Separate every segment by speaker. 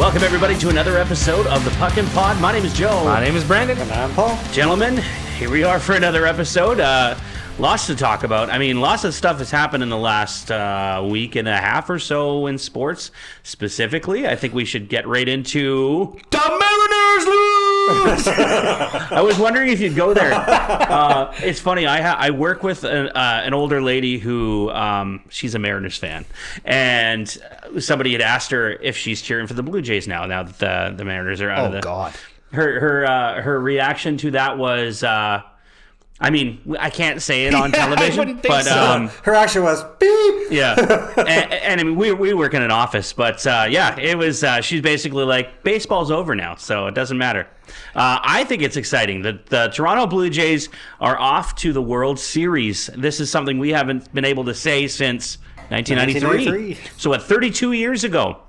Speaker 1: Welcome, everybody, to another episode of the Puckn Pod. My name is Joe.
Speaker 2: My name is Brandon.
Speaker 3: And I'm Paul.
Speaker 1: Gentlemen, here we are for another episode. Lots to talk about. I mean, lots of stuff has happened in the last week and a half or so in sports. Specifically, I think we should get right into... The Mariners lose! I was wondering if you'd go there. It's funny, I work with an older lady who, she's a Mariners fan. And somebody had asked her if she's cheering for the Blue Jays now that the Mariners are out of the...
Speaker 2: Oh, God.
Speaker 1: Her reaction to that was... I mean, I can't say it on television,
Speaker 2: I wouldn't think
Speaker 1: but
Speaker 2: so.
Speaker 3: Her action was beep.
Speaker 1: Yeah, and I mean, we work in an office, but yeah, it was. She's basically like, baseball's over now, so it doesn't matter. I think it's exciting that the Toronto Blue Jays are off to the World Series. This is something we haven't been able to say since 1993. So, 32 years ago?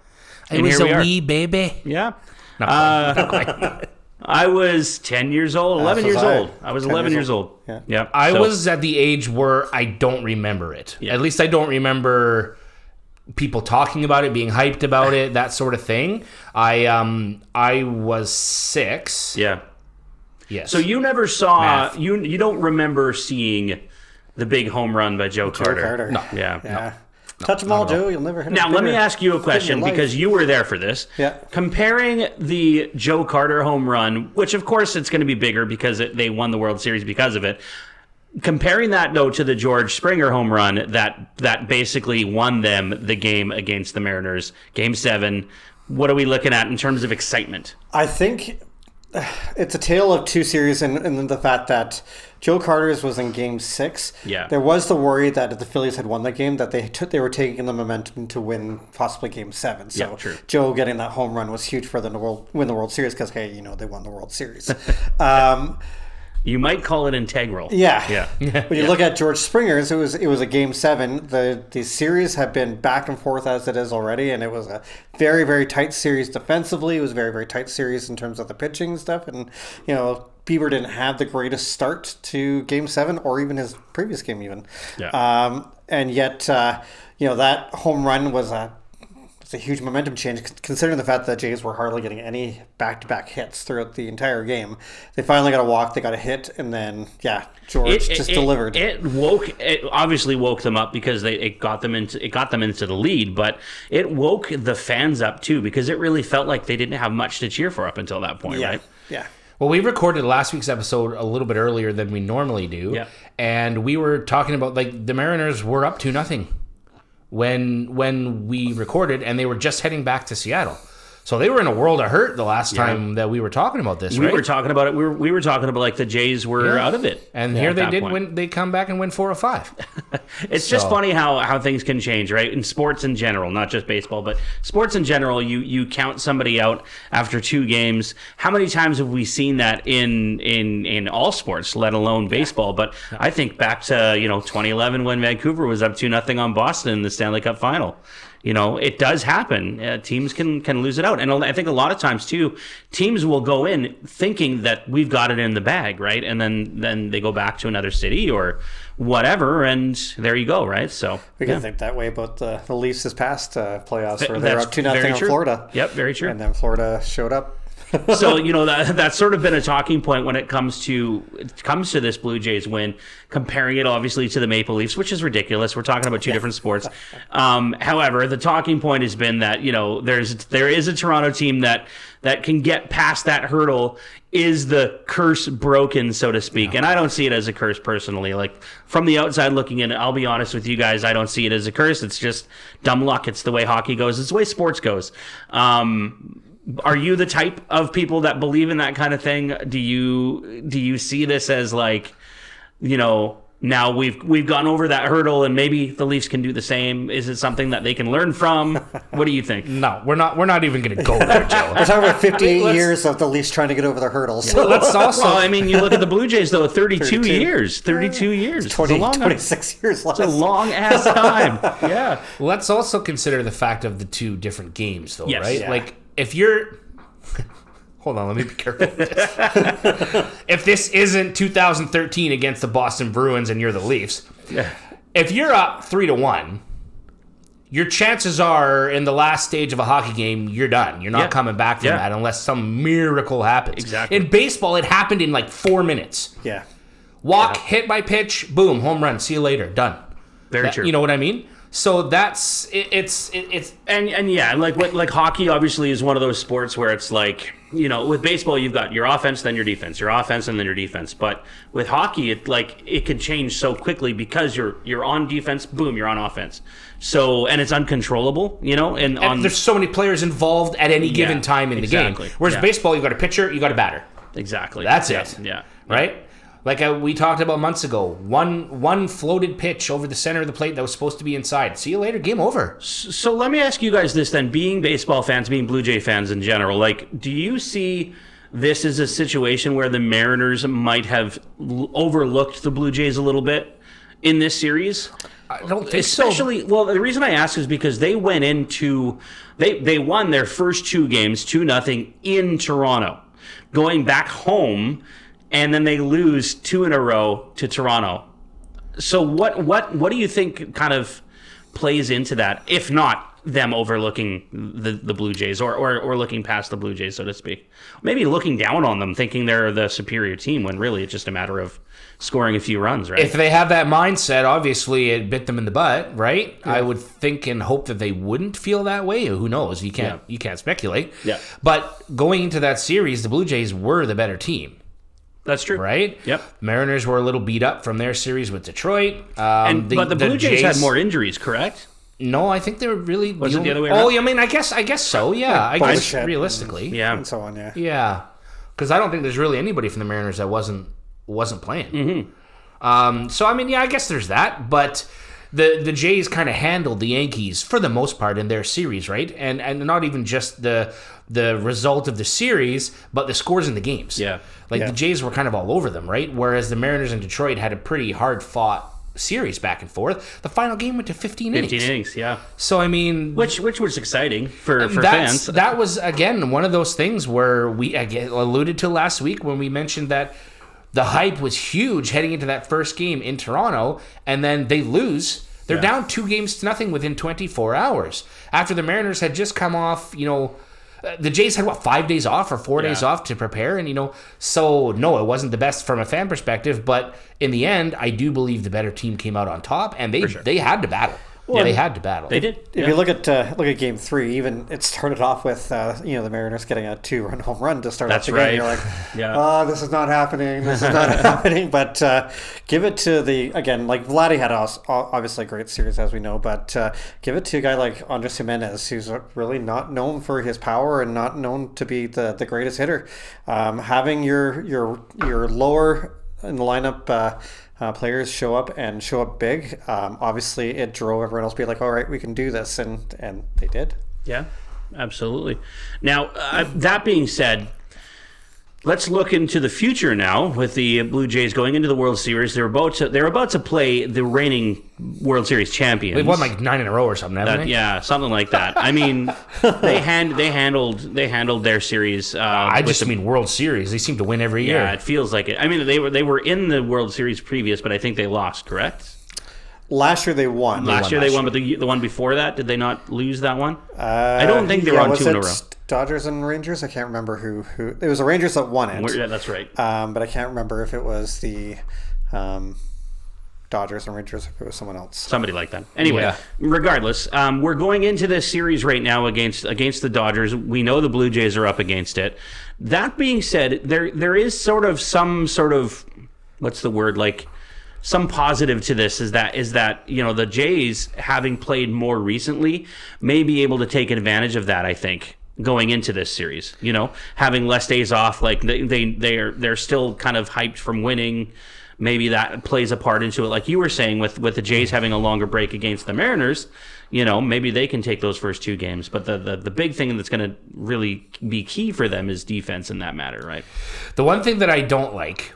Speaker 2: It was a wee baby.
Speaker 1: Yeah.
Speaker 2: Not quite.
Speaker 1: I was 10 years old, 11 years old. I was 11 years old.
Speaker 3: Yeah.
Speaker 1: Yep.
Speaker 2: I was at the age where I don't remember it.
Speaker 1: Yeah.
Speaker 2: At least I don't remember people talking about it, being hyped about it, that sort of thing. I was 6.
Speaker 1: Yeah.
Speaker 2: Yes.
Speaker 1: So you never saw,
Speaker 2: Math.
Speaker 1: you don't remember seeing the big home run by Joe Carter.
Speaker 3: No.
Speaker 1: Yeah.
Speaker 3: Yeah. Touch them all, Joe. You'll never hit
Speaker 1: Now, let me ask you a question, because you were there for this.
Speaker 3: Yeah.
Speaker 1: Comparing the Joe Carter home run, which of course it's going to be bigger because they won the World Series because of it. Comparing that, though, to the George Springer home run that basically won them the game against the Mariners, Game 7, what are we looking at in terms of excitement?
Speaker 3: I think it's a tale of two series, and the fact that Joe Carter's was in Game 6.
Speaker 1: Yeah.
Speaker 3: There was the worry that if the Phillies had won that game, that they were taking the momentum to win possibly Game 7. So
Speaker 1: Yeah, true.
Speaker 3: Joe getting that home run was huge for them to win the World Series because, hey, they won the World Series.
Speaker 1: You might call it integral.
Speaker 3: Yeah.
Speaker 1: Yeah.
Speaker 3: When you look at George Springer's, it was a Game 7. The series have been back and forth as it is already, and it was a very, very tight series defensively. It was a very, very tight series in terms of the pitching and stuff. And, Bieber didn't have the greatest start to Game 7 or even his previous game even.
Speaker 1: Yeah.
Speaker 3: And yet, that home run was a huge momentum change, considering the fact that the Jays were hardly getting any back-to-back hits throughout the entire game. They finally got a walk, they got a hit, and then, George delivered.
Speaker 1: It obviously woke them up because it got them into the lead, but it woke the fans up too, because it really felt like they didn't have much to cheer for up until that point, right?
Speaker 3: Yeah.
Speaker 2: Well, we recorded last week's episode a little bit earlier than we normally do.
Speaker 1: Yeah.
Speaker 2: And we were talking about, the Mariners were up 2-0 when we recorded, and they were just heading back to Seattle. So they were in a world of hurt the last time that we were talking about this, right?
Speaker 1: We were talking about it. We were talking about like the Jays were out of it.
Speaker 2: And here they did win. They come back and win 4 of 5.
Speaker 1: It's just funny how things can change, right? In sports in general, not just baseball, but sports in general, you count somebody out after 2 games. How many times have we seen that in all sports, let alone baseball? But I think back to 2011 when Vancouver was up 2-0 on Boston in the Stanley Cup final. It does happen. Teams can lose it out. And I think a lot of times, too, teams will go in thinking that we've got it in the bag, right? And then they go back to another city or whatever, and there you go, right? So
Speaker 3: We can think that way about the Leafs this past playoffs where they were up 2-0 on Florida.
Speaker 1: Yep, very true.
Speaker 3: And then Florida showed up.
Speaker 1: So that's sort of been a talking point when it comes to this Blue Jays win, comparing it obviously to the Maple Leafs, which is ridiculous. We're talking about two different sports. However, the talking point has been that there is a Toronto team that can get past that hurdle. Is the curse broken, so to speak? And I don't see it as a curse personally. Like, from the outside looking in, I'll be honest with you guys, I don't see it as a curse. It's just dumb luck. It's the way hockey goes. It's the way sports goes. Are you the type of people that believe in that kind of thing? Do you see this as like, now we've gone over that hurdle and maybe the Leafs can do the same? Is it something that they can learn from? What do you think?
Speaker 2: No, we're not even going to go there, Joe.
Speaker 3: We're talking about 58 years of the Leafs trying to get over the hurdles.
Speaker 2: Well, let's also.
Speaker 1: Well, I mean, you look at the Blue Jays though. 32 years. 32 years.
Speaker 3: 26 years less.
Speaker 1: It's a long ass time. Yeah.
Speaker 2: Let's also consider the fact of the 2 different games, though,
Speaker 1: Yes.
Speaker 2: right?
Speaker 3: Yeah.
Speaker 2: Like, if you're... Hold on, let me be careful with this. If this isn't 2013 against the Boston Bruins and you're the Leafs, if you're up 3-1, your chances are in the last stage of a hockey game, you're done. You're not coming back from that unless some miracle happens.
Speaker 1: Exactly.
Speaker 2: In baseball, it happened in like 4 minutes.
Speaker 3: Yeah.
Speaker 2: Walk, hit by pitch, boom, home run. See you later. Done.
Speaker 1: Very true.
Speaker 2: You know what I mean? So that's it's
Speaker 1: and yeah, like hockey obviously is one of those sports where it's like, you know, with baseball you've got your offense, then your defense, your offense, and then your defense. But with hockey, it can change so quickly because you're on defense, boom, you're on offense. So and it's uncontrollable, you know, and
Speaker 2: there's so many players involved at any given time in the game. Whereas baseball, you got a pitcher, you got a batter.
Speaker 1: Exactly.
Speaker 2: That's it.
Speaker 1: Yeah.
Speaker 2: Right. Like we talked about months ago, one floated pitch over the center of the plate that was supposed to be inside. See you later, game over.
Speaker 1: So let me ask you guys this then, being baseball fans, being Blue Jay fans in general, like, do you see this as a situation where the Mariners might have overlooked the Blue Jays a little bit in this series?
Speaker 2: I don't think
Speaker 1: Especially,
Speaker 2: so.
Speaker 1: well, the reason I ask is because they went into, they won their first 2 games 2-0 in Toronto, going back home. And then they lose 2 in a row to Toronto. So what do you think kind of plays into that, if not them overlooking the Blue Jays or looking past the Blue Jays, so to speak? Maybe looking down on them, thinking they're the superior team, when really it's just a matter of scoring a few runs, right?
Speaker 2: If they have that mindset, obviously it bit them in the butt, right? Yeah. I would think and hope that they wouldn't feel that way. Who knows? You can't speculate.
Speaker 1: Yeah.
Speaker 2: But going into that series, the Blue Jays were the better team.
Speaker 1: That's true.
Speaker 2: Right?
Speaker 1: Yep.
Speaker 2: Mariners were a little beat up from their series with Detroit.
Speaker 1: But the Blue Jays had more injuries, correct?
Speaker 2: No, I think they were really...
Speaker 1: Was it the other way around?
Speaker 2: Oh, I mean, I guess so, yeah. I guess realistically.
Speaker 1: Yeah.
Speaker 3: And so on, yeah.
Speaker 2: Yeah. Because I don't think there's really anybody from the Mariners that wasn't playing.
Speaker 1: Mm-hmm.
Speaker 2: So, I mean, yeah, I guess there's that. But the Jays kind of handled the Yankees, for the most part, in their series, right? And not even just the result of the series, but the scores in the games.
Speaker 1: Yeah.
Speaker 2: The Jays were kind of all over them, right? Whereas the Mariners and Detroit had a pretty hard-fought series back and forth. The final game went to 15 innings.
Speaker 1: 15 innings, yeah.
Speaker 2: So, I mean...
Speaker 1: Which was exciting for fans.
Speaker 2: That was, again, one of those things where we alluded to last week when we mentioned that the hype was huge heading into that first game in Toronto, and then they lose. They're down 2-0 within 24 hours. After the Mariners had just come off, the Jays had, 5 days off or 4 days off to prepare? And, so, no, it wasn't the best from a fan perspective. But in the end, I do believe the better team came out on top. And they had to battle. Well, they had to battle.
Speaker 1: They did.
Speaker 3: If you look at Game 3, even it started off with the Mariners getting a 2-run home run to start off the game. You're like, this is not happening. This is not happening. But give it to like Vladdy had obviously a great series, as we know. But give it to a guy like Andres Jimenez, who's really not known for his power and not known to be the greatest hitter. Having your lower in the lineup. Players show up big. Obviously, it drove everyone else to be like, all right, we can do this. And they did.
Speaker 1: Yeah, absolutely. Now, that being said, let's look into the future now with the Blue Jays going into the World Series. They're about to play the reigning World Series champions.
Speaker 2: They've won like 9 in a row or something, haven't they?
Speaker 1: Yeah, something like that. I mean, they handled their series.
Speaker 2: I just mean World Series. They seem to win every year.
Speaker 1: Yeah, it feels like it. I mean, they were in the World Series previous, but I think they lost. Correct?
Speaker 3: Last year they won.
Speaker 1: Last year they won, but the one before that, did they not lose that one? I don't think they were on 2 in a row.
Speaker 3: Dodgers and Rangers? I can't remember who. It was the Rangers that won it.
Speaker 1: Yeah, that's right.
Speaker 3: But I can't remember if it was the Dodgers and Rangers, if it was someone else.
Speaker 1: Somebody like that. Anyway, regardless, we're going into this series right now against the Dodgers. We know the Blue Jays are up against it. That being said, there is some sort of what's the word, like some positive to this is that the Jays, having played more recently, may be able to take advantage of that, I think, going into this series. Having less days off, like they're still kind of hyped from winning. Maybe that plays a part into it, like you were saying, with the Jays having a longer break against the Mariners. Maybe they can take those first 2 games. But the big thing that's going to really be key for them is defense in that matter, right?
Speaker 2: The one thing that I don't like,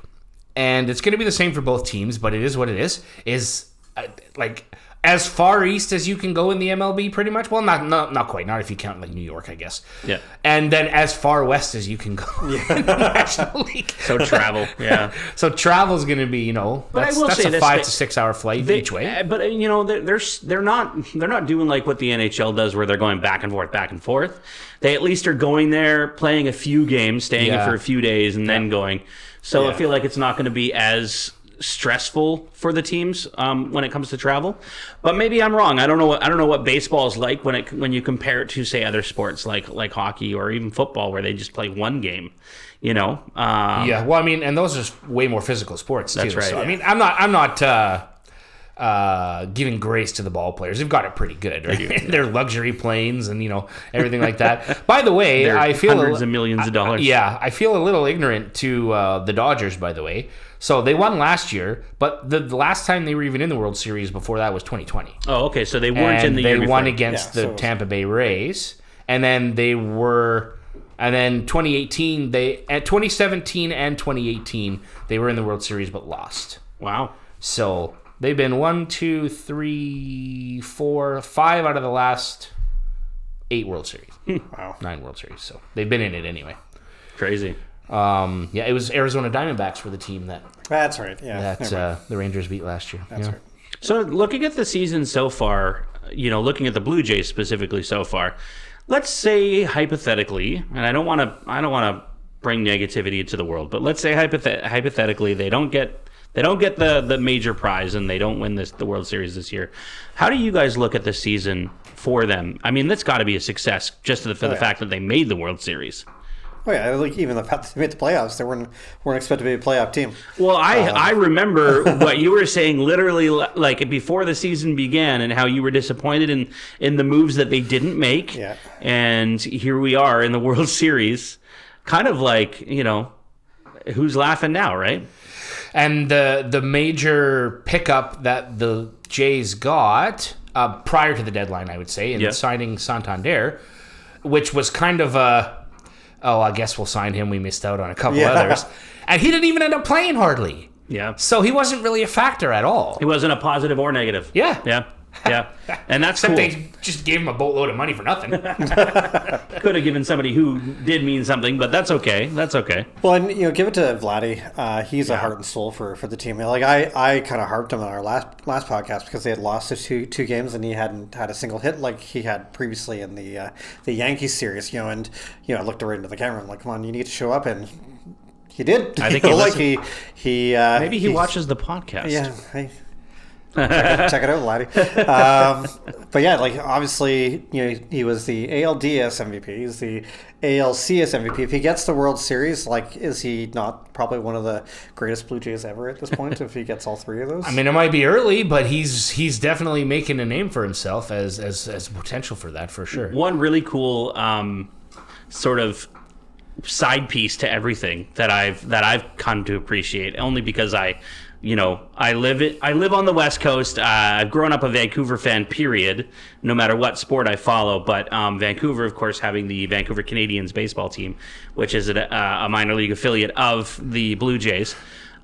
Speaker 2: and it's going to be the same for both teams, but it is what it is like as far east as you can go in the MLB, pretty much. Well, not quite. Not if you count like New York, I guess.
Speaker 1: Yeah.
Speaker 2: And then as far west as you can go in the National League.
Speaker 1: So travel, yeah.
Speaker 2: So travel's going to be, that's a 5 to 6 hour flight each way.
Speaker 1: But they're not doing like what the NHL does, where they're going back and forth. They at least are going there, playing a few games, staying for a few days, and then going. So I feel like it's not going to be as stressful for the teams when it comes to travel. But maybe I'm wrong. I don't know what baseball is like when you compare it to, say, other sports like hockey or even football, where they just play one game.
Speaker 2: Yeah. Well, I mean, and those are way more physical sports too.
Speaker 1: That's right.
Speaker 2: So, I mean, I'm not giving grace to the ball players. They've got it pretty good, right? They're luxury planes and everything like that. By the way, I feel
Speaker 1: hundreds of millions of dollars.
Speaker 2: Yeah, I feel a little ignorant to the Dodgers. By the way, so they won last year, but the last time they were even in the World Series before that was 2020.
Speaker 1: Oh, okay. So they weren't in the year before.
Speaker 2: They won against the Tampa Bay Rays, and then they were. And then 2018, at 2017 and 2018, they were in the World Series but lost.
Speaker 1: Wow.
Speaker 2: So they've been 1, 2, 3, 4, 5 out of the last 8 World Series.
Speaker 3: Wow.
Speaker 2: 9 World Series. So they've been in it anyway.
Speaker 1: Crazy.
Speaker 2: It was Arizona Diamondbacks were the team
Speaker 3: That's right. Yeah.
Speaker 2: that the Rangers beat last year.
Speaker 3: That's right.
Speaker 1: So looking at the season so far, looking at the Blue Jays specifically so far, let's say hypothetically, and I don't want to bring negativity into the world, but let's say hypothetically they don't get the major prize and they don't win the World Series this year. How do you guys look at the season for them? I mean, that's got to be a success just for the fact that they made the World Series.
Speaker 3: Oh yeah, like even the fact that they made the playoffs, they weren't expected to be a playoff team.
Speaker 1: Well, I remember what you were saying literally like before the season began, and how you were disappointed in the moves that they didn't make.
Speaker 3: Yeah.
Speaker 1: And here we are in the World Series, kind of like, who's laughing now, right?
Speaker 2: And the major pickup that the Jays got prior to the deadline, I would say, in signing Santander, which was kind of I guess we'll sign him. We missed out on a couple others. And he didn't even end up playing hardly.
Speaker 1: Yeah.
Speaker 2: So he wasn't really a factor at all.
Speaker 1: He wasn't a positive or negative.
Speaker 2: Yeah.
Speaker 1: Yeah. Yeah. And that's
Speaker 2: Except
Speaker 1: cool.
Speaker 2: they just gave him a boatload of money for nothing.
Speaker 1: Could have given somebody who did mean something, but that's okay. That's okay.
Speaker 3: Well, and give it to Vladdy. He's a heart and soul for the team. Like I kind of harped him on our last podcast because they had lost the two games and he hadn't had a single hit like he had previously in the Yankees series. And I looked right into the camera. I'm like, come on, you need to show up, and he did.
Speaker 1: I think
Speaker 3: he
Speaker 1: maybe he watches the podcast.
Speaker 3: Yeah. Check it out, laddie. But yeah, like obviously, he was the ALDS MVP. He's the ALCS MVP. If he gets the World Series, like, is he not probably one of the greatest Blue Jays ever at this point? If he gets all three of those,
Speaker 2: I mean, it might be early, but he's definitely making a name for himself as potential for that for sure.
Speaker 1: One really cool sort of side piece to everything that I've come to appreciate, only because I live on the West Coast. I've grown up a Vancouver fan, period, no matter what sport I follow. But Vancouver, of course, having the Vancouver Canadians baseball team, which is a minor league affiliate of the Blue Jays.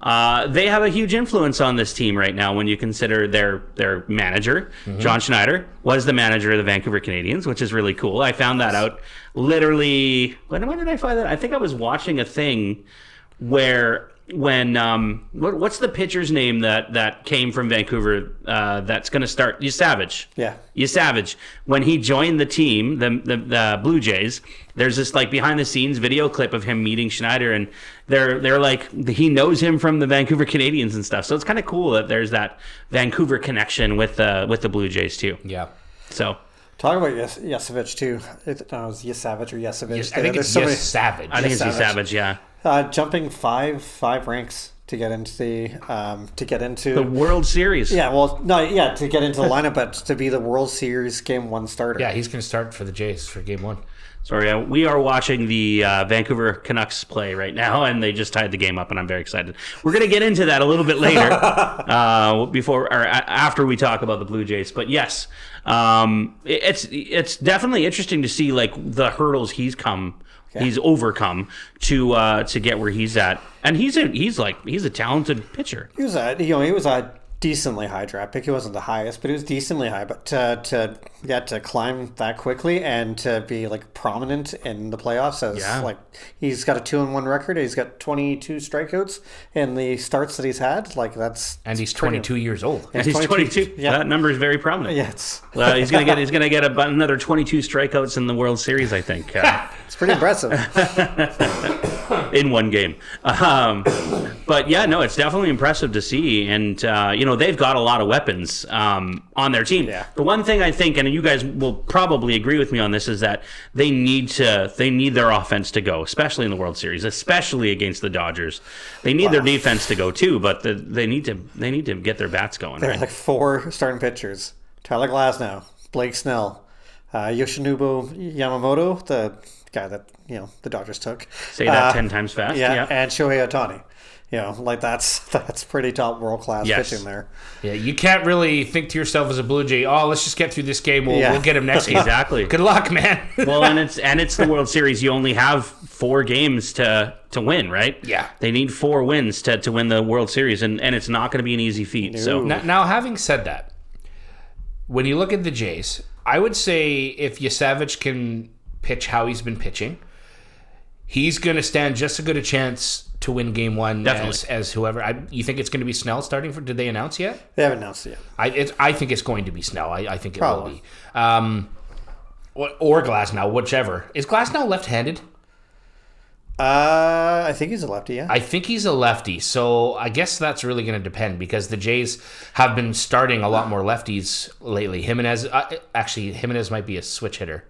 Speaker 1: They have a huge influence on this team right now when you consider their manager, John Schneider, was the manager of the Vancouver Canadians, which is really cool. I found that out literally... When did I find that? I think I was watching a thing where... what's the pitcher's name that came from Vancouver that's going to start? Savage.
Speaker 3: Yeah.
Speaker 1: Savage. When he joined the team, the Blue Jays, there's this like behind the scenes video clip of him meeting Schneider, and they're like, he knows him from the Vancouver Canadians and stuff. So it's kind of cool that there's that Vancouver connection with the Blue Jays too.
Speaker 2: Yeah.
Speaker 1: So.
Speaker 3: Talk about Yesavich too. It was Yesavich or Yesavich.
Speaker 2: I think it's Savage.
Speaker 1: I think it's Savage. Yeah.
Speaker 3: Jumping five ranks to get into
Speaker 1: the World Series.
Speaker 3: Yeah, well, no, yeah, to get into the lineup, but to be the World Series Game 1 starter.
Speaker 2: Yeah, he's going to start for the Jays for Game 1.
Speaker 1: Sorry, we are watching the Vancouver Canucks play right now, and they just tied the game up, and I'm very excited. We're going to get into that a little bit later, after we talk about the Blue Jays. But yes, it's definitely interesting to see like the hurdles he's overcome to get where he's at, and he's a talented pitcher.
Speaker 3: He was a decently high draft pick. He wasn't the highest, but he was decently high. But to climb that quickly and to be like prominent in the playoffs as like he's got a 2-1 record. He's got 22 strikeouts in the starts that he's had. Like
Speaker 2: and he's 22 years old.
Speaker 1: And he's 22. Yeah. That number is very prominent.
Speaker 3: Yeah,
Speaker 1: he's gonna get about another 22 strikeouts in the World Series, I think.
Speaker 3: It's pretty impressive.
Speaker 1: In one game. But yeah, no, it's definitely impressive to see. And, they've got a lot of weapons on their team.
Speaker 3: Yeah.
Speaker 1: The one thing I think, and you guys will probably agree with me on this, is that they need their offense to go, especially in the World Series, especially against the Dodgers. They need their defense to go too, but they need to get their bats going.
Speaker 3: There are
Speaker 1: right?
Speaker 3: like 4 starting pitchers: Tyler Glasnow, Blake Snell, Yoshinobu Yamamoto, the guy that the Dodgers took.
Speaker 1: Say that 10 times fast.
Speaker 3: Yeah, and Shohei Ohtani. That's pretty top world class pitching there.
Speaker 2: Yeah, you can't really think to yourself as a Blue Jay, let's just get through this game. We'll get him next game.
Speaker 1: Exactly.
Speaker 2: Good luck, man.
Speaker 1: Well, and it's the World Series. You only have 4 games to win, right?
Speaker 2: Yeah.
Speaker 1: They need 4 wins to win the World Series, and it's not going to be an easy feat.
Speaker 3: No.
Speaker 1: So
Speaker 2: now, having said that, when you look at the Jays, I would say if Yasavich can pitch how he's been pitching, he's going to stand just as good a chance to win Game 1 as whoever. You think it's going to be Snell starting for? Did they announce yet?
Speaker 3: They haven't announced it yet.
Speaker 2: I think it's going to be Snell. I think it
Speaker 3: Probably.
Speaker 2: will be. Or Glasnow, whichever. Is Glasnow left-handed?
Speaker 3: I think he's a lefty, yeah.
Speaker 2: I think he's a lefty, so I guess that's really going to depend because the Jays have been starting a lot more lefties lately. Jimenez might be a switch hitter.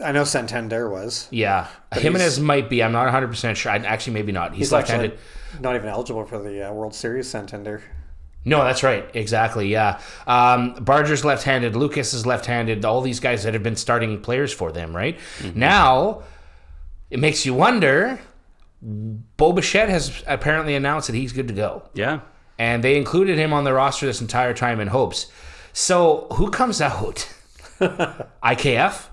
Speaker 3: I know Santander was.
Speaker 2: Yeah. Jimenez might be. I'm not 100% sure. Maybe not. He's left-handed.
Speaker 3: Actually not even eligible for the World Series, Santander.
Speaker 2: No, that's right. Exactly, yeah. Barger's left-handed. Lucas is left-handed. All these guys that have been starting players for them, right? Mm-hmm. Now, it makes you wonder. Bo Bichette has apparently announced that he's good to go.
Speaker 1: Yeah.
Speaker 2: And they included him on the roster this entire time in hopes. So, who comes out? IKF?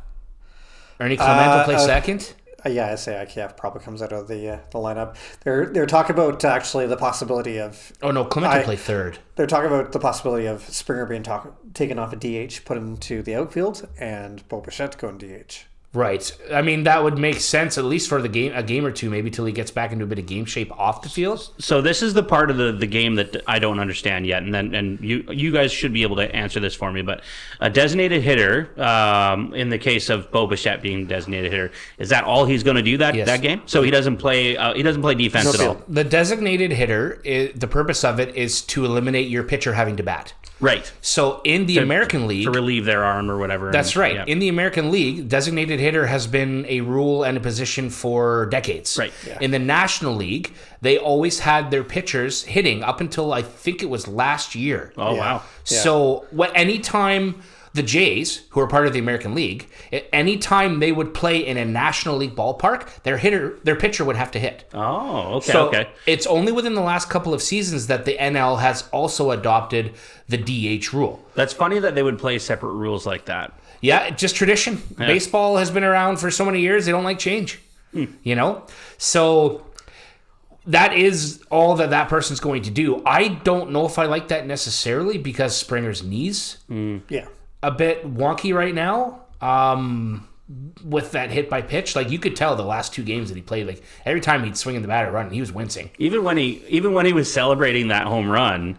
Speaker 2: Ernie Clement will play second?
Speaker 3: Yeah, I say IKF probably comes out of the lineup. They're talking about actually the possibility of...
Speaker 2: Oh, no, Clement will play third.
Speaker 3: They're talking about the possibility of Springer being taken off a DH, put into the outfield, and Bo Bichette going DH.
Speaker 2: Right. I mean, that would make sense, at least for a game or two, maybe till he gets back into a bit of game shape off the field.
Speaker 1: So this is the part of the game that I don't understand yet, and you guys should be able to answer this for me. But a designated hitter, in the case of Bo Bichette being designated hitter, is that all he's going to do that game? So he doesn't play defense at all.
Speaker 2: The designated hitter, the purpose of it is to eliminate your pitcher having to bat.
Speaker 1: Right.
Speaker 2: So in the American League...
Speaker 1: To relieve their arm or whatever.
Speaker 2: That's right. Yeah. In the American League, designated hitter has been a rule and a position for decades.
Speaker 1: Right.
Speaker 3: Yeah.
Speaker 2: In the National League, they always had their pitchers hitting up until I think it was last year.
Speaker 1: Oh, wow.
Speaker 3: Yeah.
Speaker 2: So anytime... The Jays, who are part of the American League, anytime they would play in a National League ballpark, their pitcher would have to hit.
Speaker 1: Oh, okay,
Speaker 2: so
Speaker 1: okay.
Speaker 2: It's only within the last couple of seasons that the NL has also adopted the DH rule.
Speaker 1: That's funny that they would play separate rules like that.
Speaker 2: Yeah, just tradition. Yeah. Baseball has been around for so many years, they don't like change. So that is all that person's going to do. I don't know if I like that necessarily because Springer's knees...
Speaker 3: Yeah.
Speaker 2: A bit wonky right now with that hit by pitch. Like you could tell the last 2 games that he played, like every time he'd swing in the bat or run, he was wincing.
Speaker 1: Even when he was celebrating that home run,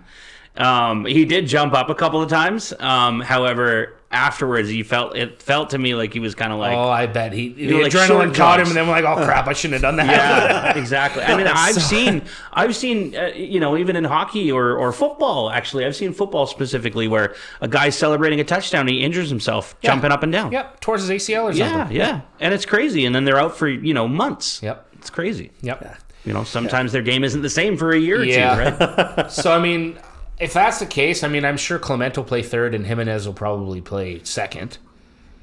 Speaker 1: he did jump up a couple of times. However, afterwards it felt to me like he was kind of like,
Speaker 2: I bet the
Speaker 1: like
Speaker 2: adrenaline caught him and then like, oh crap, I shouldn't have done that.
Speaker 1: Yeah, exactly. I mean, I've seen even in hockey or football, actually, I've seen football specifically where a guy's celebrating a touchdown, he injures himself jumping up and down.
Speaker 2: Yep, towards his ACL or something.
Speaker 1: Yeah, and it's crazy. And then they're out for months.
Speaker 2: Yep,
Speaker 1: it's crazy.
Speaker 2: Yep.
Speaker 1: Sometimes their game isn't the same for a year or two, right?
Speaker 2: So I mean, if that's the case, I mean, I'm sure Clement will play third and Jimenez will probably play second.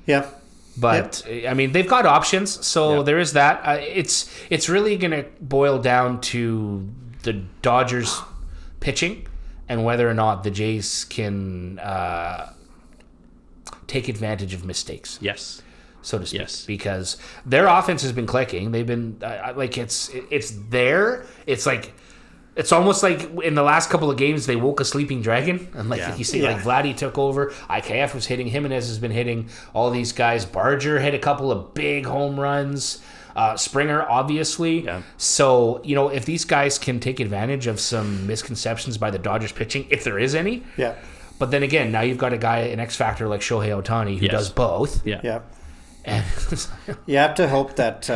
Speaker 3: Yeah.
Speaker 2: But, I mean, they've got options, so there is that. It's really going to boil down to the Dodgers pitching and whether or not the Jays can take advantage of mistakes.
Speaker 1: Yes.
Speaker 2: So to speak.
Speaker 1: Yes.
Speaker 2: Because their offense has been clicking. They've been, it's there. It's like... It's almost like in the last couple of games they woke a sleeping dragon, and you see, like Vladdy took over. IKF was hitting. Jimenez has been hitting all these guys. Barger hit a couple of big home runs. Springer, obviously. Yeah. So if these guys can take advantage of some misconceptions by the Dodgers pitching, if there is any.
Speaker 3: Yeah.
Speaker 2: But then again, now you've got a guy, an X factor like Shohei Ohtani, who does both.
Speaker 1: Yeah.
Speaker 3: Yeah.
Speaker 2: And
Speaker 3: you have to hope that,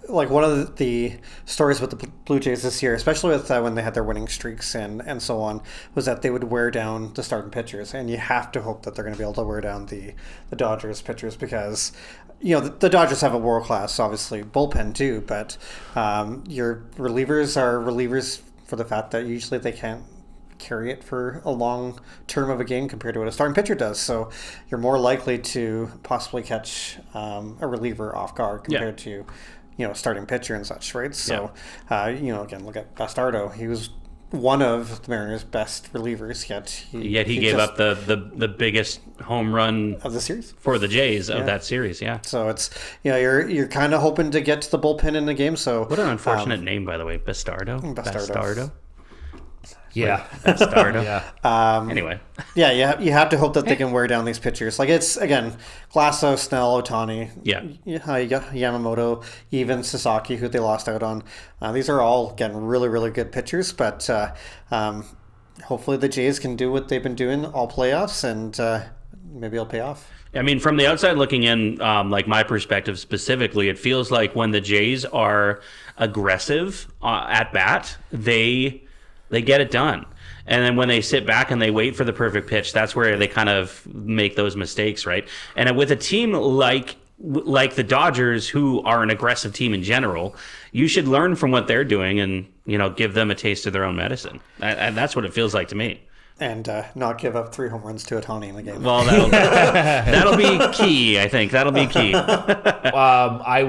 Speaker 3: one of the stories with the Blue Jays this year, especially with when they had their winning streaks and so on, was that they would wear down the starting pitchers. And you have to hope that they're going to be able to wear down the Dodgers pitchers because, the Dodgers have a world-class, obviously, bullpen too, but your relievers are relievers for the fact that usually they can't carry it for a long term of a game compared to what a starting pitcher does. So you're more likely to possibly catch a reliever off guard compared to, a starting pitcher and such, right? So, again, look at Bastardo. He was one of the Mariners' best relievers, yet he
Speaker 1: gave up the biggest home run
Speaker 3: of the series
Speaker 1: for the Jays of that series. Yeah.
Speaker 3: So it's you're kind of hoping to get to the bullpen in the game. So
Speaker 1: what an unfortunate name, by the way, Bastardo.
Speaker 2: Yeah,
Speaker 1: Bastardo.
Speaker 2: Yeah.
Speaker 1: Anyway.
Speaker 3: Yeah, you have to hope that they can wear down these pitchers. Like it's again, Glasso, Snell, Ohtani, Yamamoto, even Sasaki, who they lost out on. These are all again really, really good pitchers, but hopefully the Jays can do what they've been doing all playoffs, and maybe it'll pay off.
Speaker 1: I mean, from the outside looking in, like my perspective specifically, it feels like when the Jays are aggressive at bat, they get it done. And then when they sit back and they wait for the perfect pitch, that's where they kind of make those mistakes, right? And with a team like the Dodgers, who are an aggressive team in general, you should learn from what they're doing and, give them a taste of their own medicine. And that's what it feels like to me.
Speaker 3: And not give up 3 home runs to Ohtani in the game.
Speaker 1: Well, that'll be key, I think. That'll be key.
Speaker 2: I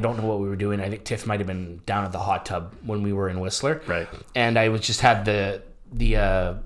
Speaker 2: don't know what we were doing. I think Tiff might have been down at the hot tub when we were in Whistler.
Speaker 1: Right.
Speaker 2: And I had the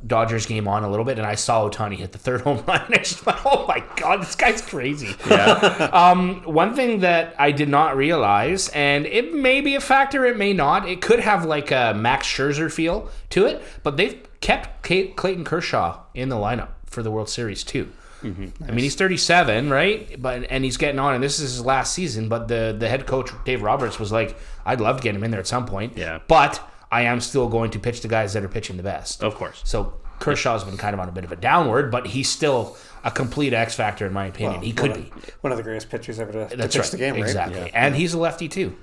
Speaker 2: Dodgers game on a little bit, and I saw Ohtani hit the 3rd home run, and I just went, oh my God, this guy's crazy.
Speaker 1: Yeah.
Speaker 2: One thing that I did not realize, and it may be a factor, it may not, it could have like a Max Scherzer feel to it, but they've kept Clayton Kershaw in the lineup for the World Series too. Mm-hmm. Nice. I mean, he's 37, right? And he's getting on, and this is his last season. But the head coach Dave Roberts was like, "I'd love to get him in there at some point."
Speaker 1: Yeah.
Speaker 2: But I am still going to pitch the guys that are pitching the best.
Speaker 1: Of course.
Speaker 2: So Kershaw's been kind of on a bit of a downward, but he's still a complete X factor in my opinion.
Speaker 3: Well,
Speaker 2: he could be
Speaker 3: one of the greatest pitchers ever to
Speaker 2: That's
Speaker 3: pitch
Speaker 2: right.
Speaker 3: the game, right?
Speaker 2: Exactly, yeah. And he's a lefty too.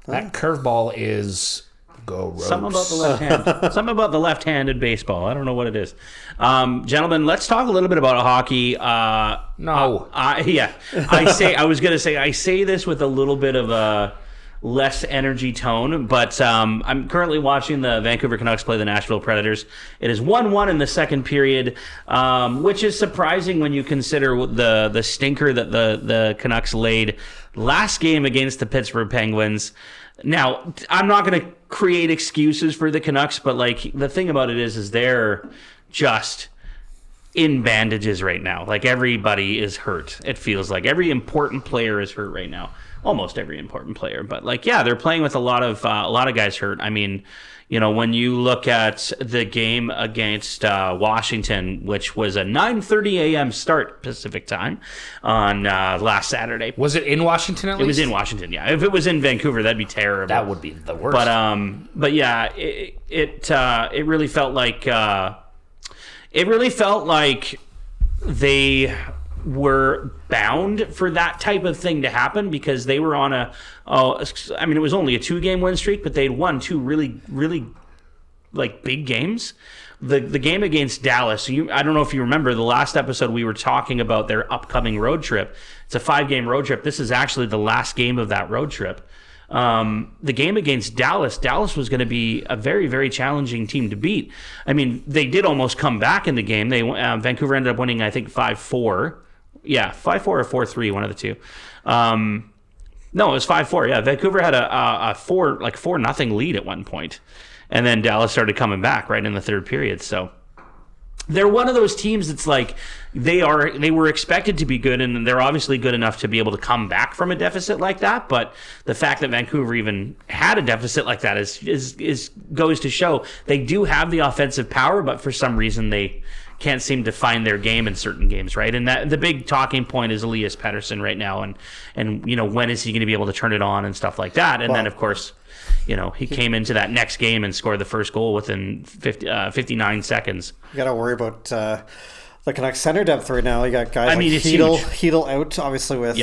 Speaker 2: That curveball is. Go Rose.
Speaker 1: Something about the left hand. Something about the left-handed baseball. I don't know what it is. Gentlemen, let's talk a little bit about hockey.
Speaker 2: No.
Speaker 1: I was going to say, I say this with a little bit of a less energy tone, but I'm currently watching the Vancouver Canucks play the Nashville Predators. It is 1-1 in the second period, which is surprising when you consider the stinker that the Canucks laid last game against the Pittsburgh Penguins. Now, I'm not going to create excuses for the Canucks, but like the thing about it is they're just in bandages right now. Like everybody is hurt. It feels like every important player is hurt right now. Almost every important player, but they're playing with a lot of guys hurt. I mean, when you look at the game against Washington, which was a 9:30 a.m. start Pacific time on last Saturday.
Speaker 2: Was it in Washington at least?
Speaker 1: It was in Washington, yeah. If it was in Vancouver, that'd be terrible.
Speaker 2: That would be the worst.
Speaker 1: But yeah, it really felt like they were bound for that type of thing to happen because they were on it was only a 2-game win streak, but they'd won 2 really, really big games. The game against Dallas, I don't know if you remember the last episode, we were talking about their upcoming road trip. It's a 5-game road trip. This is actually the last game of that road trip. The game against Dallas was going to be a very, very challenging team to beat. I mean, they did almost come back in the game. Vancouver ended up winning, I think, 5-4. Yeah, 5-4 or 4-3, one of the two. No, it was 5-4. Yeah, Vancouver had a 4-0 lead at one point, and then Dallas started coming back right in the third period. So, they're one of those teams that's like they were expected to be good, and they're obviously good enough to be able to come back from a deficit like that. But the fact that Vancouver even had a deficit like that is goes to show they do have the offensive power, but for some reason they can't seem to find their game in certain games, right? And that the big talking point is Elias Pettersson right now, and when is he going to be able to turn it on and stuff like that? And then of course, he came into that next game and scored the first goal within 59 seconds.
Speaker 3: You got to worry about the Canucks center depth right now. You got guys like
Speaker 1: it's
Speaker 3: Hedl out, obviously, with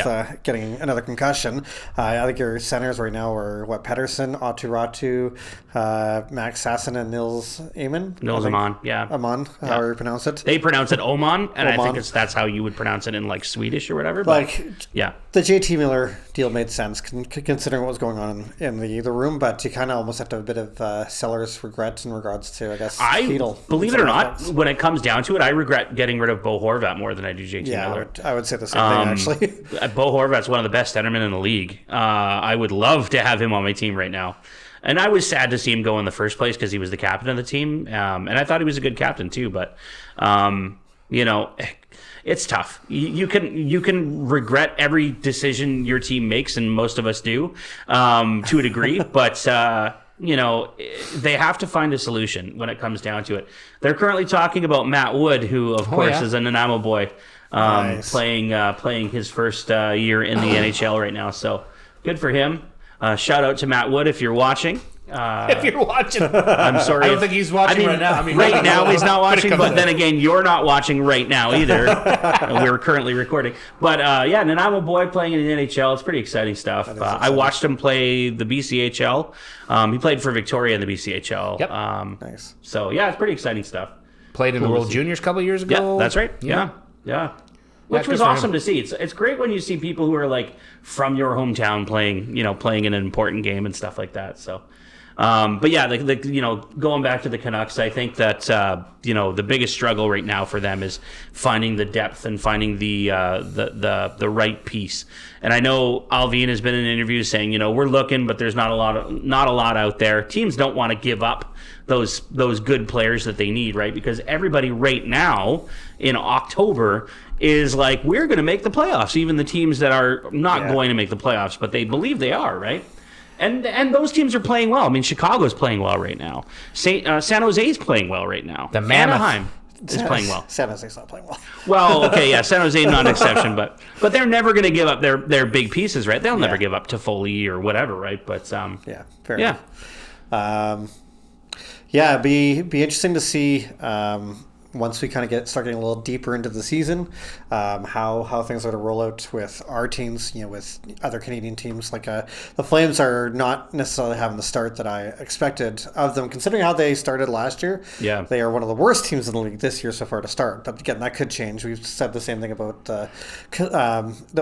Speaker 3: getting another concussion. I think your centers right now are, Pettersson, Aatu Ratu, Max Sasson, and Nils Aman.
Speaker 1: Nils Aman, yeah.
Speaker 3: Aman, however you pronounce it.
Speaker 1: They pronounce it Oman, and I think that's how you would pronounce it in like Swedish or whatever. But, the
Speaker 3: JT Miller deal made sense considering what was going on in the room, but you kind of almost have to have a bit of seller's regret in regards to, I guess, Hedl.
Speaker 1: Believe it or not, when it comes down to it, I regret getting rid of Bo Horvat more than I do JT Miller.
Speaker 3: I would say the same thing, actually.
Speaker 1: Bo Horvat's one of the best centermen in the league. I would love to have him on my team right now. And I was sad to see him go in the first place because he was the captain of the team. And I thought he was a good captain too. But, it's tough. You can regret every decision your team makes, and most of us do to a degree. But, they have to find a solution when it comes down to it. They're currently talking about Matt Wood, who, of course, is a Nanaimo boy,
Speaker 3: nice.
Speaker 1: playing his first year in the NHL right now. So good for him. Shout out to Matt Wood if you're watching.
Speaker 2: If you're watching,
Speaker 1: I'm sorry.
Speaker 2: I don't think he's watching right now.
Speaker 1: Right now he's not watching, but then again, you're not watching right now either. We're currently recording. But Nanaimo boy playing in the NHL. It's pretty exciting stuff. I watched him play the BCHL. He played for Victoria in the BCHL.
Speaker 2: Yep.
Speaker 3: Nice.
Speaker 1: So it's pretty exciting stuff.
Speaker 2: Played in the World Juniors a couple of years ago.
Speaker 1: Yeah, that's right. Yeah. Which was awesome to see. It's great when you see people who are like from your hometown playing in an important game and stuff like that. So, going back to the Canucks, I think that the biggest struggle right now for them is finding the depth and finding the right piece. And I know Alvin has been in interviews saying, we're looking, but there's not a lot out there. Teams don't want to give up those good players that they need, right? Because everybody right now in October is like, we're going to make the playoffs. Even the teams that are not going to make the playoffs, but they believe they are, right? And those teams are playing well. I mean, Chicago's playing well right now. San Jose's playing well right now.
Speaker 2: The Mammoth.
Speaker 1: Anaheim is playing well.
Speaker 3: San Jose's not playing well.
Speaker 1: Well, okay, yeah, San Jose not an exception, but they're never going to give up their big pieces, right? They'll never give up to Foley or whatever, right? But
Speaker 3: fair enough. It'd be interesting to see once we kind of start getting a little deeper into the season, how things are to roll out with our teams, with other Canadian teams. Like the Flames are not necessarily having the start that I expected of them, considering how they started last year. Yeah, they are one of the worst teams in the league this year so far to start. But again, that could change. We've said the same thing about the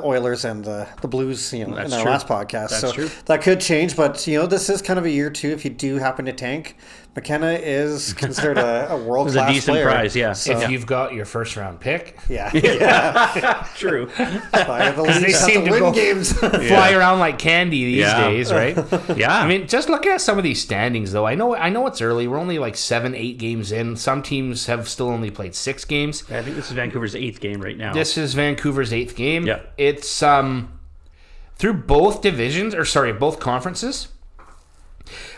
Speaker 3: Oilers and the Blues, in our last podcast.
Speaker 1: That's true.
Speaker 3: That could change. But this is kind of a year too. If you do happen to tank, McKenna is considered a world class player.
Speaker 1: It's a decent prize, yeah.
Speaker 2: So, if you've got your first round pick,
Speaker 1: true.
Speaker 2: They seem to win games, fly around like candy these days, right?
Speaker 1: Yeah.
Speaker 2: I mean, just look at some of these standings, though. I know it's early. We're only like 7-8 games in. Some teams have still only played 6 games.
Speaker 1: I think this is Vancouver's 8th game right now.
Speaker 2: This is Vancouver's 8th game.
Speaker 1: Yeah.
Speaker 2: It's through both both conferences.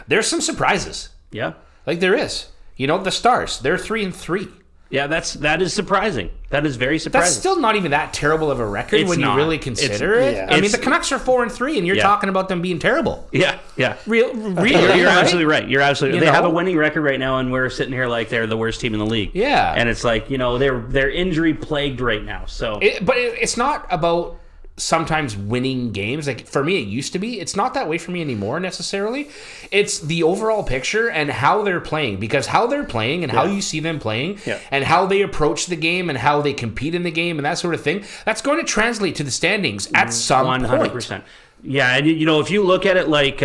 Speaker 2: There's some surprises.
Speaker 1: Yeah.
Speaker 2: Like there is. The Stars, they're 3-3.
Speaker 1: Yeah, that is surprising. That is very surprising.
Speaker 2: That's still not even that terrible of a record when you really consider it. I mean, the Canucks are 4-3, and you're talking about them being terrible.
Speaker 1: Yeah.
Speaker 2: Really,
Speaker 1: you're absolutely right. You're absolutely. They have a winning record right now, and we're sitting here like they're the worst team in the league.
Speaker 2: Yeah,
Speaker 1: and it's like they're injury plagued right now. So,
Speaker 2: but it's not about sometimes winning games. Like for me, it used to be. It's not that way for me anymore necessarily. It's the overall picture and how they're playing, because how they're playing and how you see them playing and how they approach the game and how they compete in the game and that sort of thing, that's going to translate to the standings at some 100%.
Speaker 1: Point. Yeah, and if you look at it like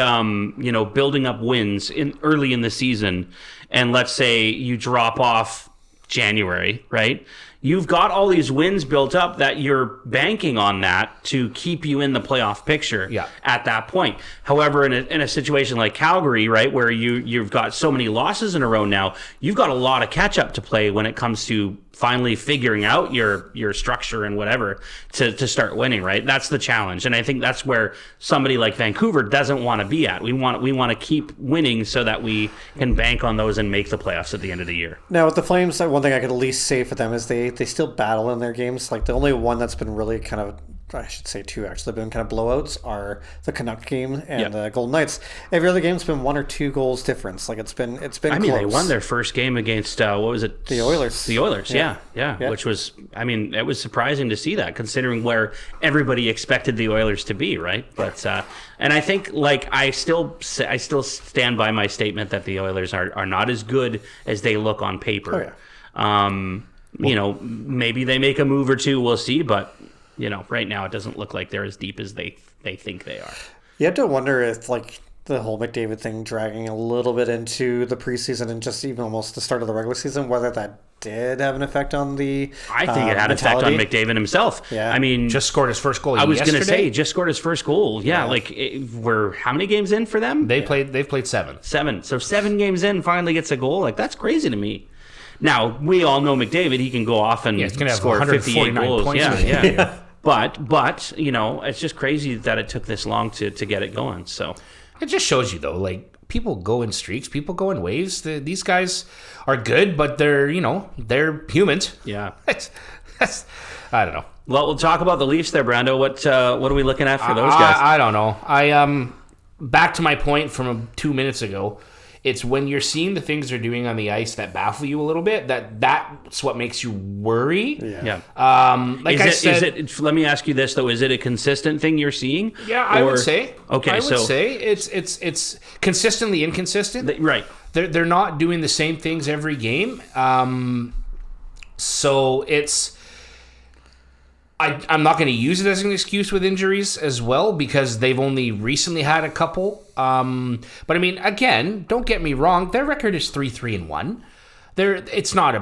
Speaker 1: building up wins early in the season, and let's say you drop off January, right? you've got all these wins built up that you're banking on that to keep you in the playoff picture at that point. However, in a situation like Calgary, right, where you've got so many losses in a row now, you've got a lot of catch up to play when it comes to finally figuring out your structure and whatever to start winning, right? That's the challenge. And I think that's where somebody like Vancouver doesn't want to be at. We want to keep winning so that we can bank on those and make the playoffs at the end of the year.
Speaker 3: Now with the Flames, one thing I could at least say for them is they still battle in their games. Like the only one that's been really kind of, I should say two actually, they've been kind of blowouts are the Canuck game and the Golden Knights. Every other game's been 1 or 2 goals difference. Like it's been I mean,
Speaker 1: close. They won their first game against what was it?
Speaker 3: The Oilers.
Speaker 1: The Oilers, yeah. Which was, I mean, it was surprising to see that considering where everybody expected the Oilers to be, right? But and I think like I still stand by my statement that the Oilers are not as good as they look on paper. You know, maybe they make a move or two, we'll see, but you know, right now it doesn't look like they're as deep as they think they are. You
Speaker 3: have to wonder if like the whole McDavid thing dragging a little bit into the preseason and just even almost the start of the regular season, whether that did have an effect on the
Speaker 1: I think it had an effect on McDavid himself.
Speaker 3: Yeah.
Speaker 1: I mean,
Speaker 2: just scored his first goal.
Speaker 1: I was going to say just scored his first goal. Yeah, like we're how many games in for them?
Speaker 2: They've played 7.
Speaker 1: 7. So 7 games in, finally gets a goal. Like that's crazy to me. Now we all know McDavid. He can go off and score 58 goals.
Speaker 2: Points
Speaker 1: yeah. But you know, it's just crazy that it took this long to get it going. So
Speaker 2: it just shows you though, like people go in streaks, people go in waves. These guys are good, but they're humans.
Speaker 1: Yeah,
Speaker 2: that's I don't know.
Speaker 1: Well, we'll talk about the Leafs there, Brando. What are we looking at for those guys?
Speaker 2: I don't know. Back to my point from 2 minutes ago. It's when you're seeing the things they're doing on the ice that baffle you a little bit, that's what makes you worry.
Speaker 1: Yeah.
Speaker 2: Let
Speaker 1: me ask you this though: is it a consistent thing you're seeing?
Speaker 2: Yeah, I would say.
Speaker 1: Okay,
Speaker 2: I would say it's consistently inconsistent.
Speaker 1: Right.
Speaker 2: They're not doing the same things every game. So it's. I'm not going to use it as an excuse with injuries as well because they've only recently had a couple. But I mean, again, don't get me wrong. Their record is 3-3-1. It's not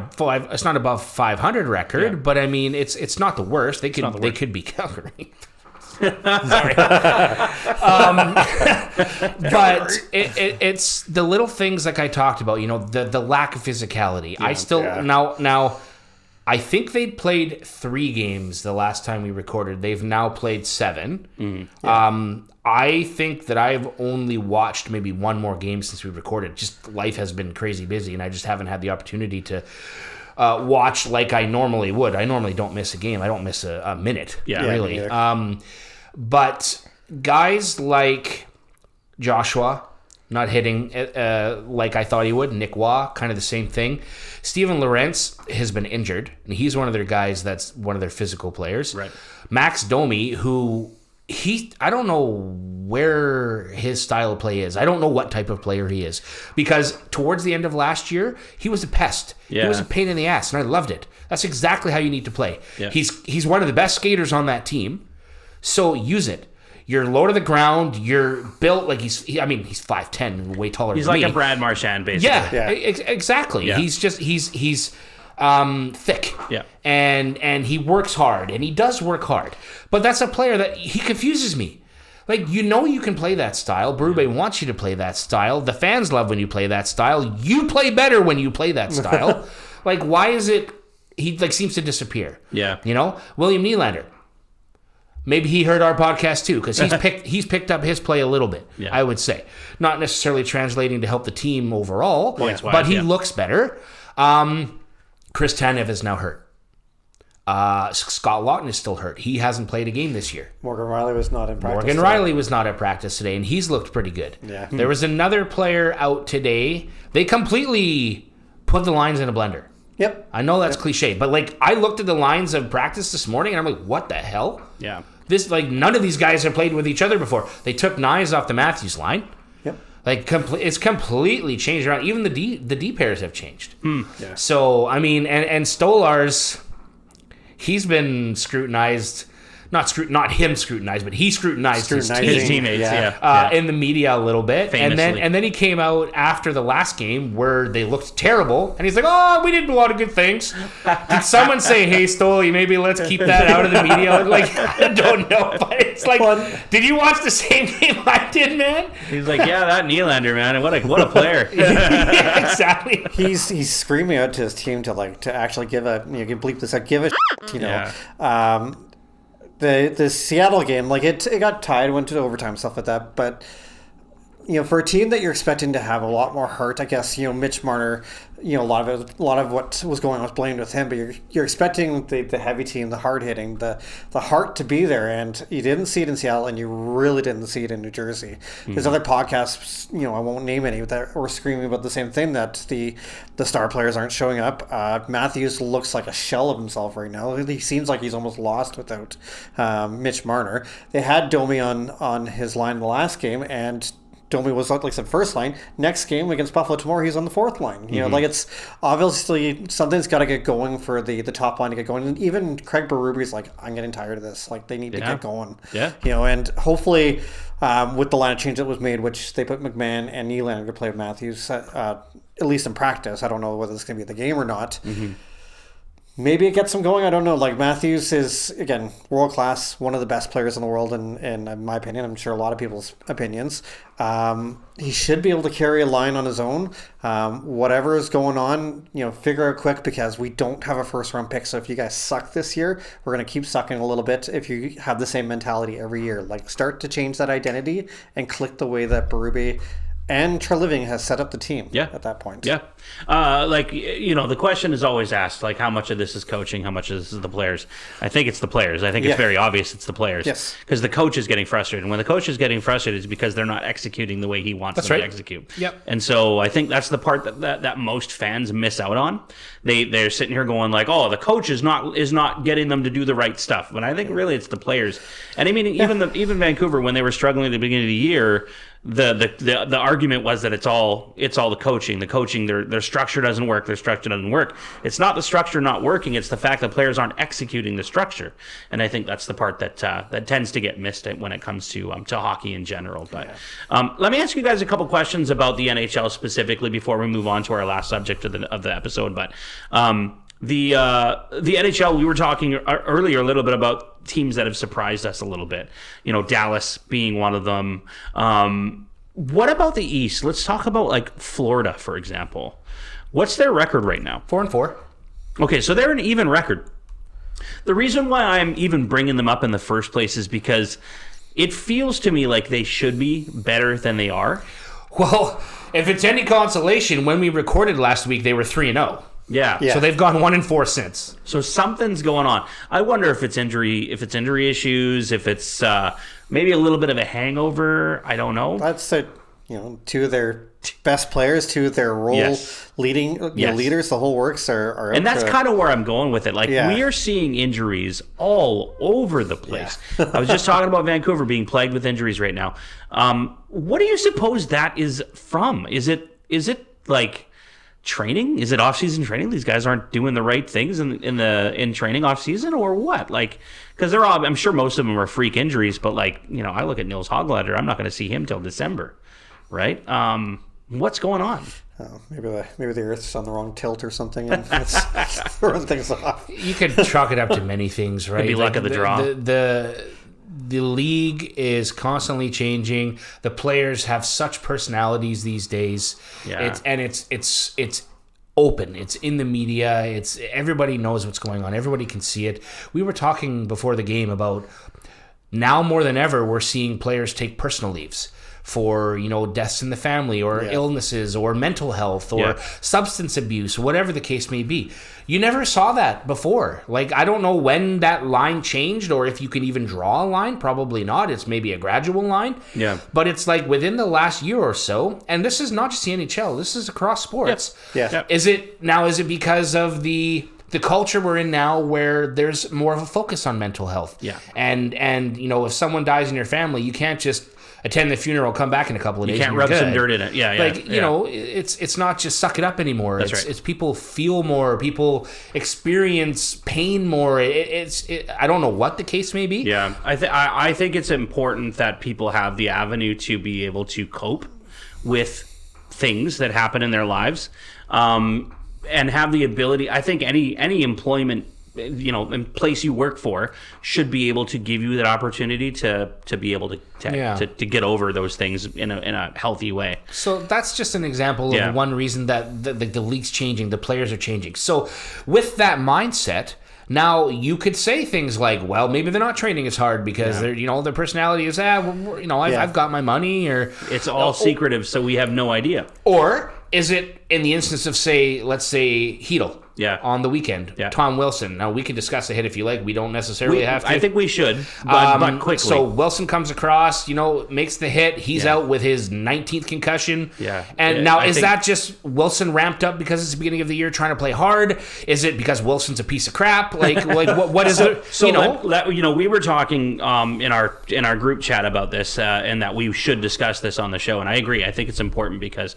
Speaker 2: above 500 record, but I mean, it's not the worst. They could be Calgary. Sorry. But it's the little things like I talked about. You know, the lack of physicality. Now. I think they'd played 3 games the last time we recorded. They've now played 7. I think that I've only watched maybe 1 more game since we recorded. Just life has been crazy busy, and I just haven't had the opportunity to watch like I normally would. I normally don't miss a game. I don't miss a minute, really. But guys like Joshua not hitting like I thought he would. Nick Waugh, kind of the same thing. Steven Lorentz has been injured, and he's one of their guys that's one of their physical players.
Speaker 1: Right.
Speaker 2: Max Domi, who I don't know where his style of play is. I don't know what type of player he is. Because towards the end of last year, he was a pest.
Speaker 1: Yeah.
Speaker 2: He was a pain in the ass, and I loved it. That's exactly how you need to play.
Speaker 1: Yeah.
Speaker 2: He's one of the best skaters on that team, so use it. You're low to the ground. You're built like he's 5'10", way taller than me.
Speaker 1: He's like a Brad Marchand, basically.
Speaker 2: Yeah. Exactly. Yeah. He's thick.
Speaker 1: Yeah.
Speaker 2: And he works hard, and he does work hard. But that's a player that he confuses me. Like, you can play that style. Berube wants you to play that style. The fans love when you play that style. You play better when you play that style. Like, why is it he seems to disappear?
Speaker 1: Yeah.
Speaker 2: You know, William Nylander. Maybe he heard our podcast too, because he's picked up his play a little bit. Yeah. I would say, not necessarily translating to help the team overall, but he looks better. Chris Tanev is now hurt. Scott Laughton is still hurt. He hasn't played a game this year.
Speaker 3: Morgan Riley was not in practice.
Speaker 2: Riley was not at practice today, and he's looked pretty good.
Speaker 3: Yeah.
Speaker 2: There was another player out today. They completely put the lines in a blender.
Speaker 3: Yep.
Speaker 2: I know that's cliche, but I looked at the lines of practice this morning, and I'm like, what the hell?
Speaker 1: Yeah.
Speaker 2: None of these guys have played with each other before. They took Knies off the Matthews line.
Speaker 3: Yep.
Speaker 2: It's completely changed around. Even the D pairs have changed.
Speaker 3: Yeah.
Speaker 2: So, I mean, and Stolarz, he's been scrutinized not him scrutinized, but he scrutinized his
Speaker 1: His teammates,
Speaker 2: in the media a little bit.
Speaker 1: Famously.
Speaker 2: And then he came out after the last game where they looked terrible, and he's like, "Oh, we did a lot of good things." Did someone say, "Hey, Stoli, maybe let's keep that out of the media"? Like, I don't know, but it's like, did you watch the same game I did, man?
Speaker 1: He's like, yeah, that Nylander, man, what a player.
Speaker 2: Yeah, exactly.
Speaker 3: He's screaming out to his team to actually give a, you can bleep this out, give a shit, you know.
Speaker 1: Yeah.
Speaker 3: The Seattle game, like it got tied, went to overtime, stuff like that, but you know, for a team that you're expecting to have a lot more heart, I guess, you know, Mitch Marner, you know, a lot of what was going on was blamed with him, but you're expecting the heavy team, the hard hitting, the heart to be there, and you didn't see it in Seattle, and you really didn't see it in New Jersey. There's other podcasts, you know, I won't name any, that were screaming about the same thing, that the star players aren't showing up. Matthews looks like a shell of himself right now. He seems like he's almost lost without Mitch Marner. They had Domi on his line in the last game, and Domi was, like I said, first line. Next game against Buffalo tomorrow, he's on the fourth line. You know, like, it's obviously something's got to get going for the top line to get going. And even Craig Berube's like, I'm getting tired of this. Like, they need to get going.
Speaker 1: Yeah.
Speaker 3: You know, and hopefully with the line of change that was made, which they put McMahon and Nylander to play with Matthews, at least in practice. I don't know whether it's going to be the game or not. Maybe it gets him going. I don't know. Like, Matthews is, again, world class, one of the best players in the world, in my opinion. I'm sure a lot of people's opinions. He should be able to carry a line on his own. Whatever is going on, you know, figure out quick, because we don't have a first round pick. So if you guys suck this year, we're going to keep sucking a little bit if you have the same mentality every year. Like, start to change that identity and click the way that Berube and Treliving has set up the team at that point.
Speaker 1: Yeah. Like, you know, the question is always asked, like, how much of this is coaching, how much of this is the players? I think it's the players. I think it's very obvious it's the players.
Speaker 3: Yes.
Speaker 1: Because the coach is getting frustrated. And when the coach is getting frustrated, it's because they're not executing the way he wants them to execute.
Speaker 2: Yep.
Speaker 1: And so I think that's the part that most fans miss out on. They're sitting here going like, oh, the coach is not getting them to do the right stuff. But I think really it's the players. And I mean, even Vancouver, when they were struggling at the beginning of the year, the argument was that it's all the coaching. The coaching, their structure doesn't work. Their structure doesn't work. It's not the structure not working. It's the fact that players aren't executing the structure. And I think that's the part that tends to get missed when it comes to hockey in general. But let me ask you guys a couple questions about the NHL specifically before we move on to our last subject of the episode. But the NHL, we were talking earlier a little bit about teams that have surprised us a little bit. You know, Dallas being one of them. What about the East? Let's talk about, like, Florida, for example. What's their record right now?
Speaker 2: 4-4.
Speaker 1: Okay, so they're an even record. The reason why I'm even bringing them up in the first place is because it feels to me like they should be better than they are.
Speaker 2: Well, if it's any consolation, when we recorded last week, they were 3-0.
Speaker 1: Yeah.
Speaker 2: So they've gone 1-4 since.
Speaker 1: So something's going on. I wonder if it's injury issues, if it's maybe a little bit of a hangover. I don't know.
Speaker 3: That's two of their best players, two of their role leading leaders. The whole works are
Speaker 1: and that's kind of where I'm going with it. Like, we are seeing injuries all over the place. I was just talking about Vancouver being plagued with injuries right now. What do you suppose that is from? Is it like training? Is it off-season training? These guys aren't doing the right things in training off-season, or what? Like, because I'm sure most of them are freak injuries, but, like, you know, I look at Nils Hoglander, I'm not going to see him till December, right? What's going on?
Speaker 3: Maybe the Earth's on the wrong tilt or something, and it's throwing things off.
Speaker 2: You could chalk it up to many things, right?
Speaker 1: Could be luck of the draw.
Speaker 2: The league is constantly changing. The players have such personalities these days.
Speaker 1: Yeah.
Speaker 2: It's open. It's in the media. It's everybody knows what's going on. Everybody can see it. We were talking before the game about now more than ever we're seeing players take personal leaves for, you know, deaths in the family or illnesses or mental health or substance abuse, whatever the case may be. You never saw that before. Like, I don't know when that line changed or if you can even draw a line. Probably not. It's maybe a gradual line.
Speaker 1: Yeah.
Speaker 2: But it's like within the last year or so, and this is not just the NHL, this is across sports.
Speaker 3: Yeah.
Speaker 2: Is it because of the the culture we're in now where there's more of a focus on mental health.
Speaker 1: Yeah.
Speaker 2: And if someone dies in your family, you can't just attend the funeral, come back in a couple of days.
Speaker 1: You can't rub some dirt in it. Yeah, yeah.
Speaker 2: It's not just suck it up anymore.
Speaker 1: That's
Speaker 2: it's
Speaker 1: right.
Speaker 2: It's people feel more, people experience pain more. I don't know what the case may be.
Speaker 1: Yeah, I think it's important that people have the avenue to be able to cope with things that happen in their lives, and have the ability. I think any employment, in place you work for, should be able to give you that opportunity to be able to get over those things in a healthy way.
Speaker 2: So that's just an example of one reason that the league's changing, the players are changing. So with that mindset, now you could say things like, well, maybe they're not training as hard because they're, their personality is, I've got my money, or
Speaker 1: it's all secretive, so we have no idea.
Speaker 2: Or is it in the instance of, let's say Hedel?
Speaker 1: Yeah.
Speaker 2: On the weekend. Yeah. Tom Wilson. Now, we can discuss the hit if you like. We don't necessarily have to.
Speaker 1: I think we should, but quickly.
Speaker 2: So, Wilson comes across, makes the hit. He's out with his 19th concussion.
Speaker 1: Yeah.
Speaker 2: And now, is that just Wilson ramped up because it's the beginning of the year trying to play hard? Is it because Wilson's a piece of crap? Like what is it?
Speaker 1: We were talking in our group chat about this, and that we should discuss this on the show. And I agree. I think it's important because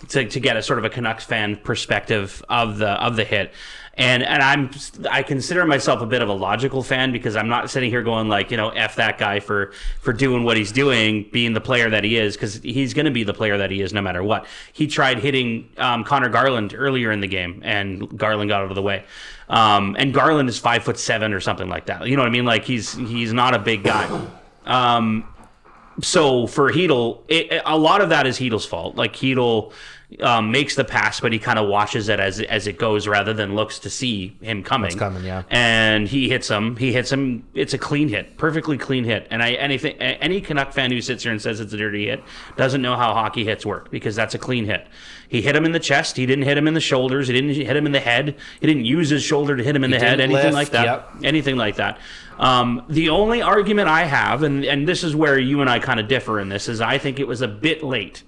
Speaker 1: to get a sort of a Canucks fan perspective of the hit. And I consider myself a bit of a logical fan because I'm not sitting here going like, F that guy for doing what he's doing, being the player that he is, because he's going to be the player that he is no matter what. He tried hitting Connor Garland earlier in the game, and Garland got out of the way. And Garland is 5'7" or something like that. You know what I mean? Like he's not a big guy. So for Hedel, a lot of that is Hedel's fault. Like Hedel makes the pass, but he kind of watches it as it goes rather than looks to see him coming.
Speaker 2: It's coming, yeah.
Speaker 1: And he hits him. It's a clean hit, perfectly clean hit. And any Canuck fan who sits here and says it's a dirty hit doesn't know how hockey hits work, because that's a clean hit. He hit him in the chest. He didn't hit him in the shoulders. He didn't hit him in the head. He didn't use his shoulder to hit him in the head. Anything like that.
Speaker 2: Yep.
Speaker 1: Anything like that. The only argument I have, and this is where you and I kind of differ in this, is I think it was a bit late.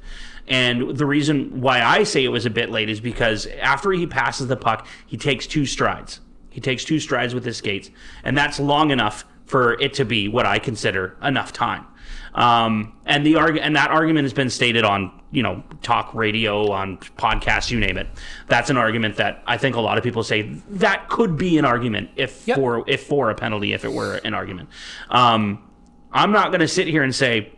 Speaker 1: And the reason why I say it was a bit late is because after he passes the puck, he takes 2 strides. He takes 2 strides with his skates, and that's long enough for it to be what I consider enough time. And that argument has been stated on talk radio, on podcasts, you name it. That's an argument that I think a lot of people say that could be an argument for a penalty, if it were an argument. I'm not going to sit here and say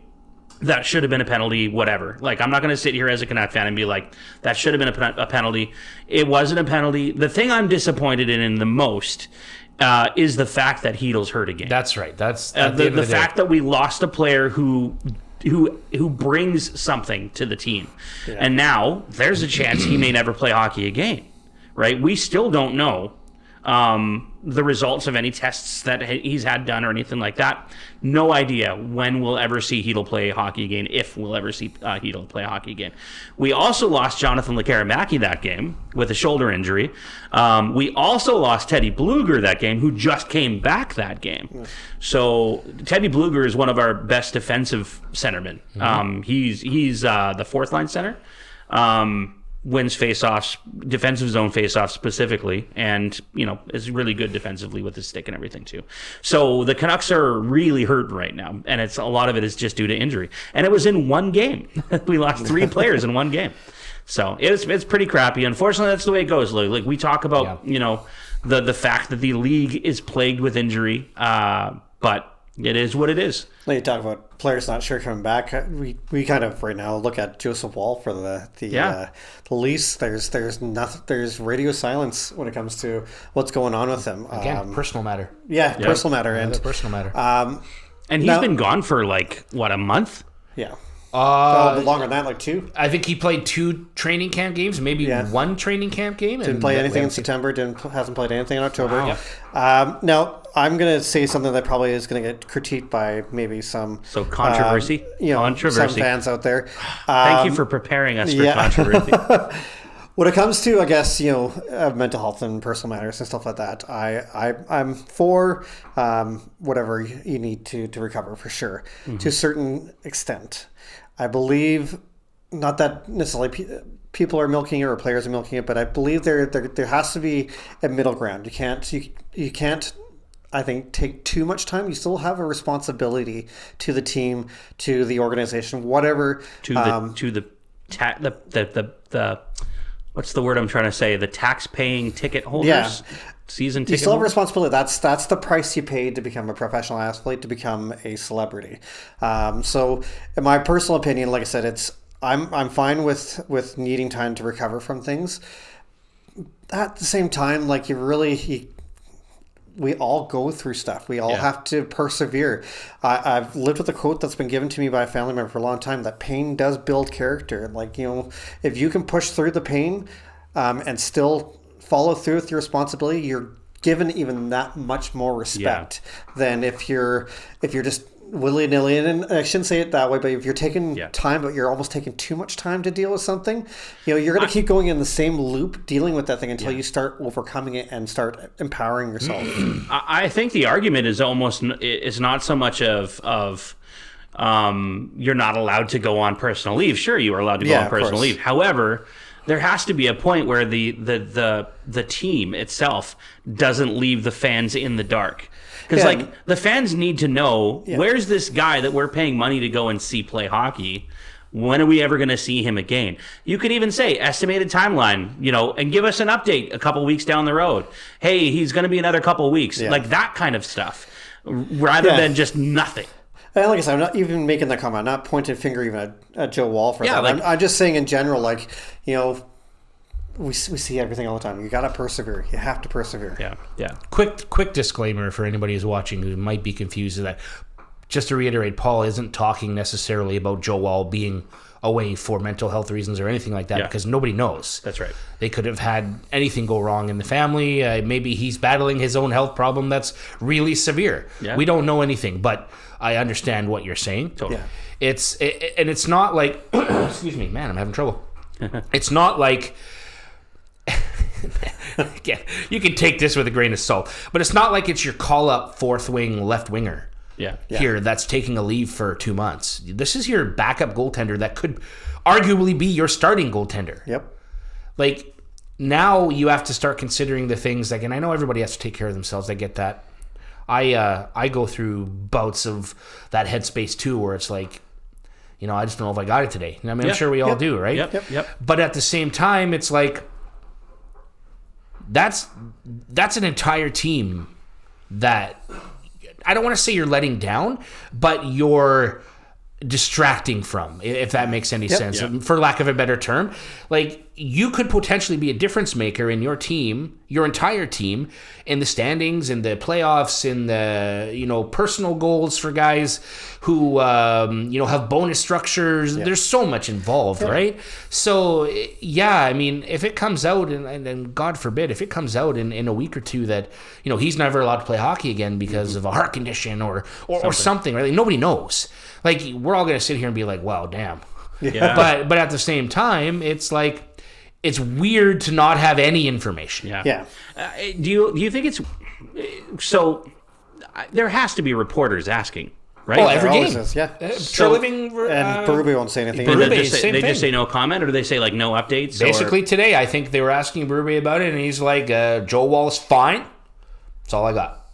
Speaker 1: that should have been a penalty, whatever. Like, I'm not going to sit here as a Canuck fan and be like, that should have been a penalty. It wasn't a penalty. The thing I'm disappointed in the most is the fact that Hedel's hurt again.
Speaker 2: That's right. That's
Speaker 1: the fact that we lost a player who brings something to the team. Yeah. And now there's a chance he may never play hockey again, right? We still don't know the results of any tests that he's had done or anything like that. No idea when we'll ever see Hedel play hockey again, if we'll ever see Hedel play hockey again. We also lost Jonathan Lekkerimäki that game with a shoulder injury. We also lost Teddy Bluger that game, who just came back that game. Yeah. So Teddy Bluger is one of our best defensive centermen. Mm-hmm. He's the fourth line center. Wins faceoffs, defensive zone faceoffs specifically, and is really good defensively with his stick and everything too. So the Canucks are really hurt right now, and a lot of it is just due to injury. And it was in one game. We lost 3 players in one game. So it's pretty crappy. Unfortunately, that's the way it goes. Like we talk about, the fact that the league is plagued with injury, but it is what it is.
Speaker 3: You talk about players not sure coming back. We kind of right now look at Joseph Woll for the Leafs. There's nothing. There's radio silence when it comes to what's going on with him.
Speaker 2: Again, personal matter.
Speaker 3: Personal matter, and
Speaker 2: personal matter.
Speaker 1: And he's been gone for a month.
Speaker 3: Yeah. Longer than that, like 2.
Speaker 2: I think he played 2 training camp games, maybe 1 training camp game.
Speaker 3: Didn't play anything in September. Hasn't played anything in October. Wow. Now I'm going to say something that probably is going to get critiqued by maybe some
Speaker 1: controversy.
Speaker 3: Some fans out there.
Speaker 1: Thank you for preparing us for controversy.
Speaker 3: When it comes to, I guess, mental health and personal matters and stuff like that, I'm for whatever you need to recover, for sure, to a certain extent. I believe not that necessarily people are milking it or players are milking it, but I believe there has to be a middle ground. You can't I think take too much time. You still have a responsibility to the team, to the organization, whatever.
Speaker 1: To the what's the word I'm trying to say? The tax-paying ticket holders.
Speaker 3: Yeah.
Speaker 1: Season ticket.
Speaker 3: You still have a
Speaker 1: holders?
Speaker 3: responsibility. That's the price you paid to become a professional athlete, to become a celebrity. So, in my personal opinion, like I said, I'm fine with needing time to recover from things. At the same time, like we all go through stuff. We all have to persevere. I've lived with a quote that's been given to me by a family member for a long time, that pain does build character. Like, if you can push through the pain and still follow through with your responsibility, you're given even that much more respect than if you're just willy-nilly. And I shouldn't say it that way, but if you're taking time, but you're almost taking too much time to deal with something, you're going to keep going in the same loop, dealing with that thing until you start overcoming it and start empowering yourself.
Speaker 1: I think the argument is not so much of you're not allowed to go on personal leave. Sure, you are allowed to go on personal leave. However, there has to be a point where the team itself doesn't leave the fans in the dark. Because the fans need to know, where's this guy that we're paying money to go and see play hockey? When are we ever going to see him again? You could even say estimated timeline, and give us an update a couple weeks down the road. Hey, he's going to be another couple weeks. Like that kind of stuff, rather than just nothing.
Speaker 3: And like I said, I'm not even making that comment. I'm not pointing a finger even at Joe Wall for that. I'm just saying in general, we see everything all the time. You got to persevere. You have to persevere.
Speaker 1: Yeah.
Speaker 2: Quick disclaimer for anybody who's watching who might be confused is that, just to reiterate, Paul isn't talking necessarily about Joe Wall being away for mental health reasons or anything like that, because nobody knows.
Speaker 1: That's right.
Speaker 2: They could have had anything go wrong in the family. Maybe he's battling his own health problem that's really severe. Yeah. We don't know anything, but I understand what you're saying.
Speaker 1: Totally.
Speaker 2: Yeah. It's not like excuse me, man, I'm having trouble. It's not like again, you can take this with a grain of salt, but it's not like it's your call-up fourth wing left winger here that's taking a leave for 2 months. This is your backup goaltender that could arguably be your starting goaltender.
Speaker 3: Yep.
Speaker 2: Like, now you have to start considering the things like, and I know everybody has to take care of themselves. I get that. I go through bouts of that headspace too, where it's like, I just don't know if I got it today. I mean, I'm sure we all do, right?
Speaker 1: Yep.
Speaker 2: But at the same time, it's like, that's an entire team that I don't want to say you're letting down, but you're distracting from, if that makes any sense, for lack of a better term. Like, you could potentially be a difference maker in your team, your entire team, in the standings, in the playoffs, in the personal goals for guys who have bonus structures. There's so much involved, right? So I mean, if it comes out, and God forbid, if it comes out in a week or two that he's never allowed to play hockey again because of a heart condition or something, right? Like, nobody knows. Like, we're all gonna sit here and be like, "Wow, damn." Yeah. But at the same time, it's like, it's weird to not have any information.
Speaker 3: Yeah.
Speaker 1: Do you think it's so? There has to be reporters asking, right?
Speaker 2: Oh, every game.
Speaker 3: Is,
Speaker 2: and
Speaker 3: Berube won't say anything.
Speaker 1: They just say no comment, or do they say like no updates?
Speaker 2: Basically, today I think they were asking Berube about it, and he's like, "Joe Wall is fine. That's all I got.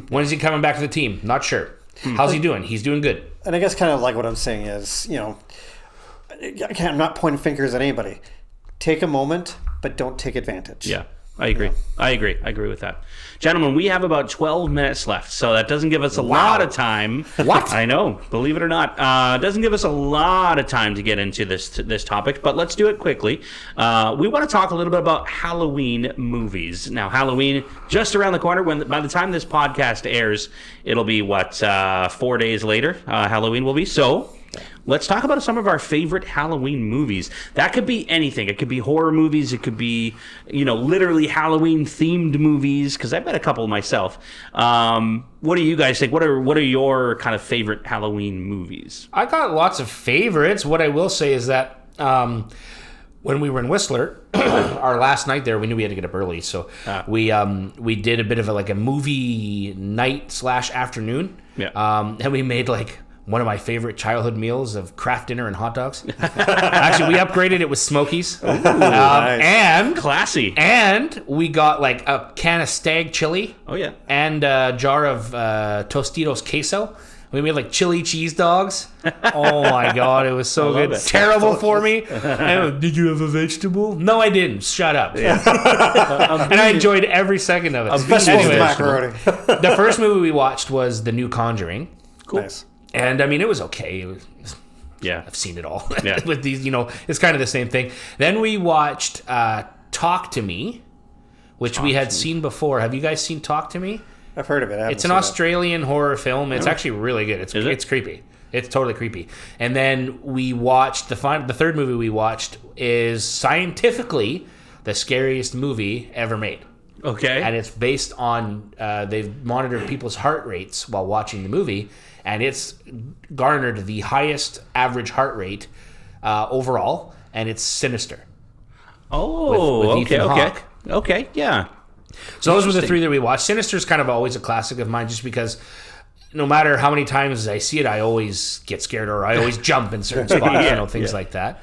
Speaker 2: When is he coming back to the team? Not sure. How's he doing? He's doing good."
Speaker 3: And I guess kind of like what I'm saying is, I'm not pointing fingers at anybody. Take a moment, but don't take advantage.
Speaker 1: Yeah, I agree. I agree with that. Gentlemen, we have about 12 minutes left, so that doesn't give us a lot of time.
Speaker 2: What?
Speaker 1: I know, believe it or not. It doesn't give us a lot of time to get into this topic, but let's do it quickly. We want to talk a little bit about Halloween movies. Now, Halloween, just around the corner. By the time this podcast airs, it'll be, 4 days later, Halloween will be. So, let's talk about some of our favorite Halloween movies. That could be anything. It could be horror movies. It could be, literally Halloween-themed movies, because I've met a couple myself. What do you guys think? What are your kind of favorite Halloween movies?
Speaker 2: I got lots of favorites. What I will say is that when we were in Whistler, our last night there, we knew we had to get up early, so we did a bit of a movie night / afternoon.
Speaker 1: Yeah.
Speaker 2: And we made one of my favorite childhood meals of Kraft dinner and hot dogs. Actually, we upgraded it with Smokies.
Speaker 3: Nice.
Speaker 2: And
Speaker 1: Classy.
Speaker 2: and we got like a can of stag chili.
Speaker 1: Oh, yeah.
Speaker 2: And a jar of Tostitos queso. We made like chili cheese dogs. Oh my god, it was so good.
Speaker 1: it.
Speaker 2: Terrible for me. Did you have a vegetable? No, I didn't. Shut up. And I enjoyed every second of it.
Speaker 3: Especially with the
Speaker 2: Anyways,
Speaker 3: macaroni.
Speaker 2: the first movie we watched was The New Conjuring.
Speaker 1: Cool.
Speaker 3: Nice.
Speaker 2: And I mean, it was okay. It was,
Speaker 1: Yeah.
Speaker 2: I've seen it all.
Speaker 1: Yeah.
Speaker 2: With these, it's kind of the same thing. Then we watched Talk to Me, which we had seen before. Have you guys seen Talk to Me?
Speaker 3: I've heard of it.
Speaker 2: It's an Australian horror film. It's actually really good. It's creepy. It's totally creepy. And then we watched the third movie we watched is scientifically the scariest movie ever made.
Speaker 1: Okay.
Speaker 2: And it's based on they've monitored people's heart rates while watching the movie, and it's garnered the highest average heart rate overall, and it's Sinister.
Speaker 1: Oh,
Speaker 2: with
Speaker 1: okay,
Speaker 2: Ethan
Speaker 1: okay.
Speaker 2: Hawke.
Speaker 1: Okay, yeah.
Speaker 2: So those were the
Speaker 1: Interesting.
Speaker 2: three that we watched. Sinister's kind of always a classic of mine, just because no matter how many times I see it, I always get scared or I always jump in certain spots, things like that.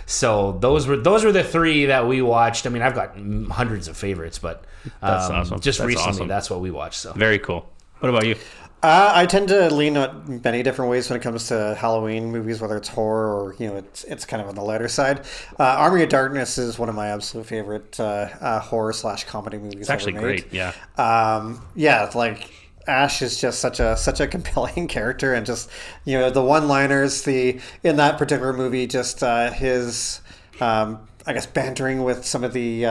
Speaker 2: So those were the three that we watched. I mean, I've got hundreds of favorites, but
Speaker 1: That's awesome.
Speaker 2: just
Speaker 1: That's
Speaker 2: recently,
Speaker 1: awesome.
Speaker 2: that's what we watched. So
Speaker 1: Very cool. What about you?
Speaker 3: I tend to lean on many different ways when it comes to Halloween movies, whether it's horror or it's kind of on the lighter side. Army of Darkness is one of my absolute favorite horror/comedy movies.
Speaker 1: It's actually
Speaker 3: ever made.
Speaker 1: great, yeah.
Speaker 3: It's like Ash is just such a compelling character, and just the one-liners, in that particular movie, just his. I guess bantering with some of the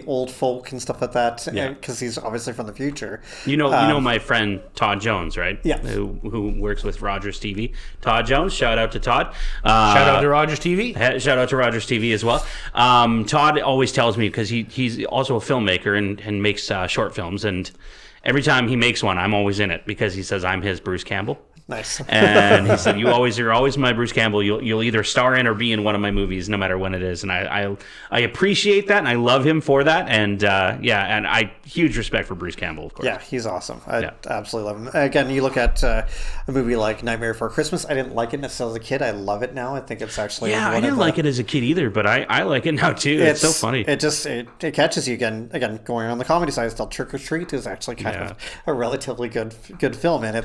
Speaker 3: old folk and stuff like that, because he's obviously from the future.
Speaker 1: You know my friend Todd Jones, right?
Speaker 3: Yeah.
Speaker 1: Who works with Rogers TV. Todd Jones, shout out to Todd.
Speaker 2: shout out to Rogers TV.
Speaker 1: Shout out to Rogers TV as well. Todd always tells me, because he's also a filmmaker and makes short films, and every time he makes one, I'm always in it, because he says I'm his Bruce Campbell.
Speaker 3: Nice.
Speaker 1: And he said, you're always my Bruce Campbell. You'll either star in or be in one of my movies, no matter when it is. And I appreciate that, and I love him for that. And and I huge respect for Bruce Campbell, of course.
Speaker 3: Yeah, he's awesome. I absolutely love him. Again, you look at a movie like Nightmare Before Christmas. I didn't like it necessarily as a kid. I love it now. I think it's actually
Speaker 1: I didn't like it as a kid either, but I like it now too. It's so funny.
Speaker 3: It catches you again. Again, going on the comedy side, still Trick or Treat is actually kind of a relatively good film, and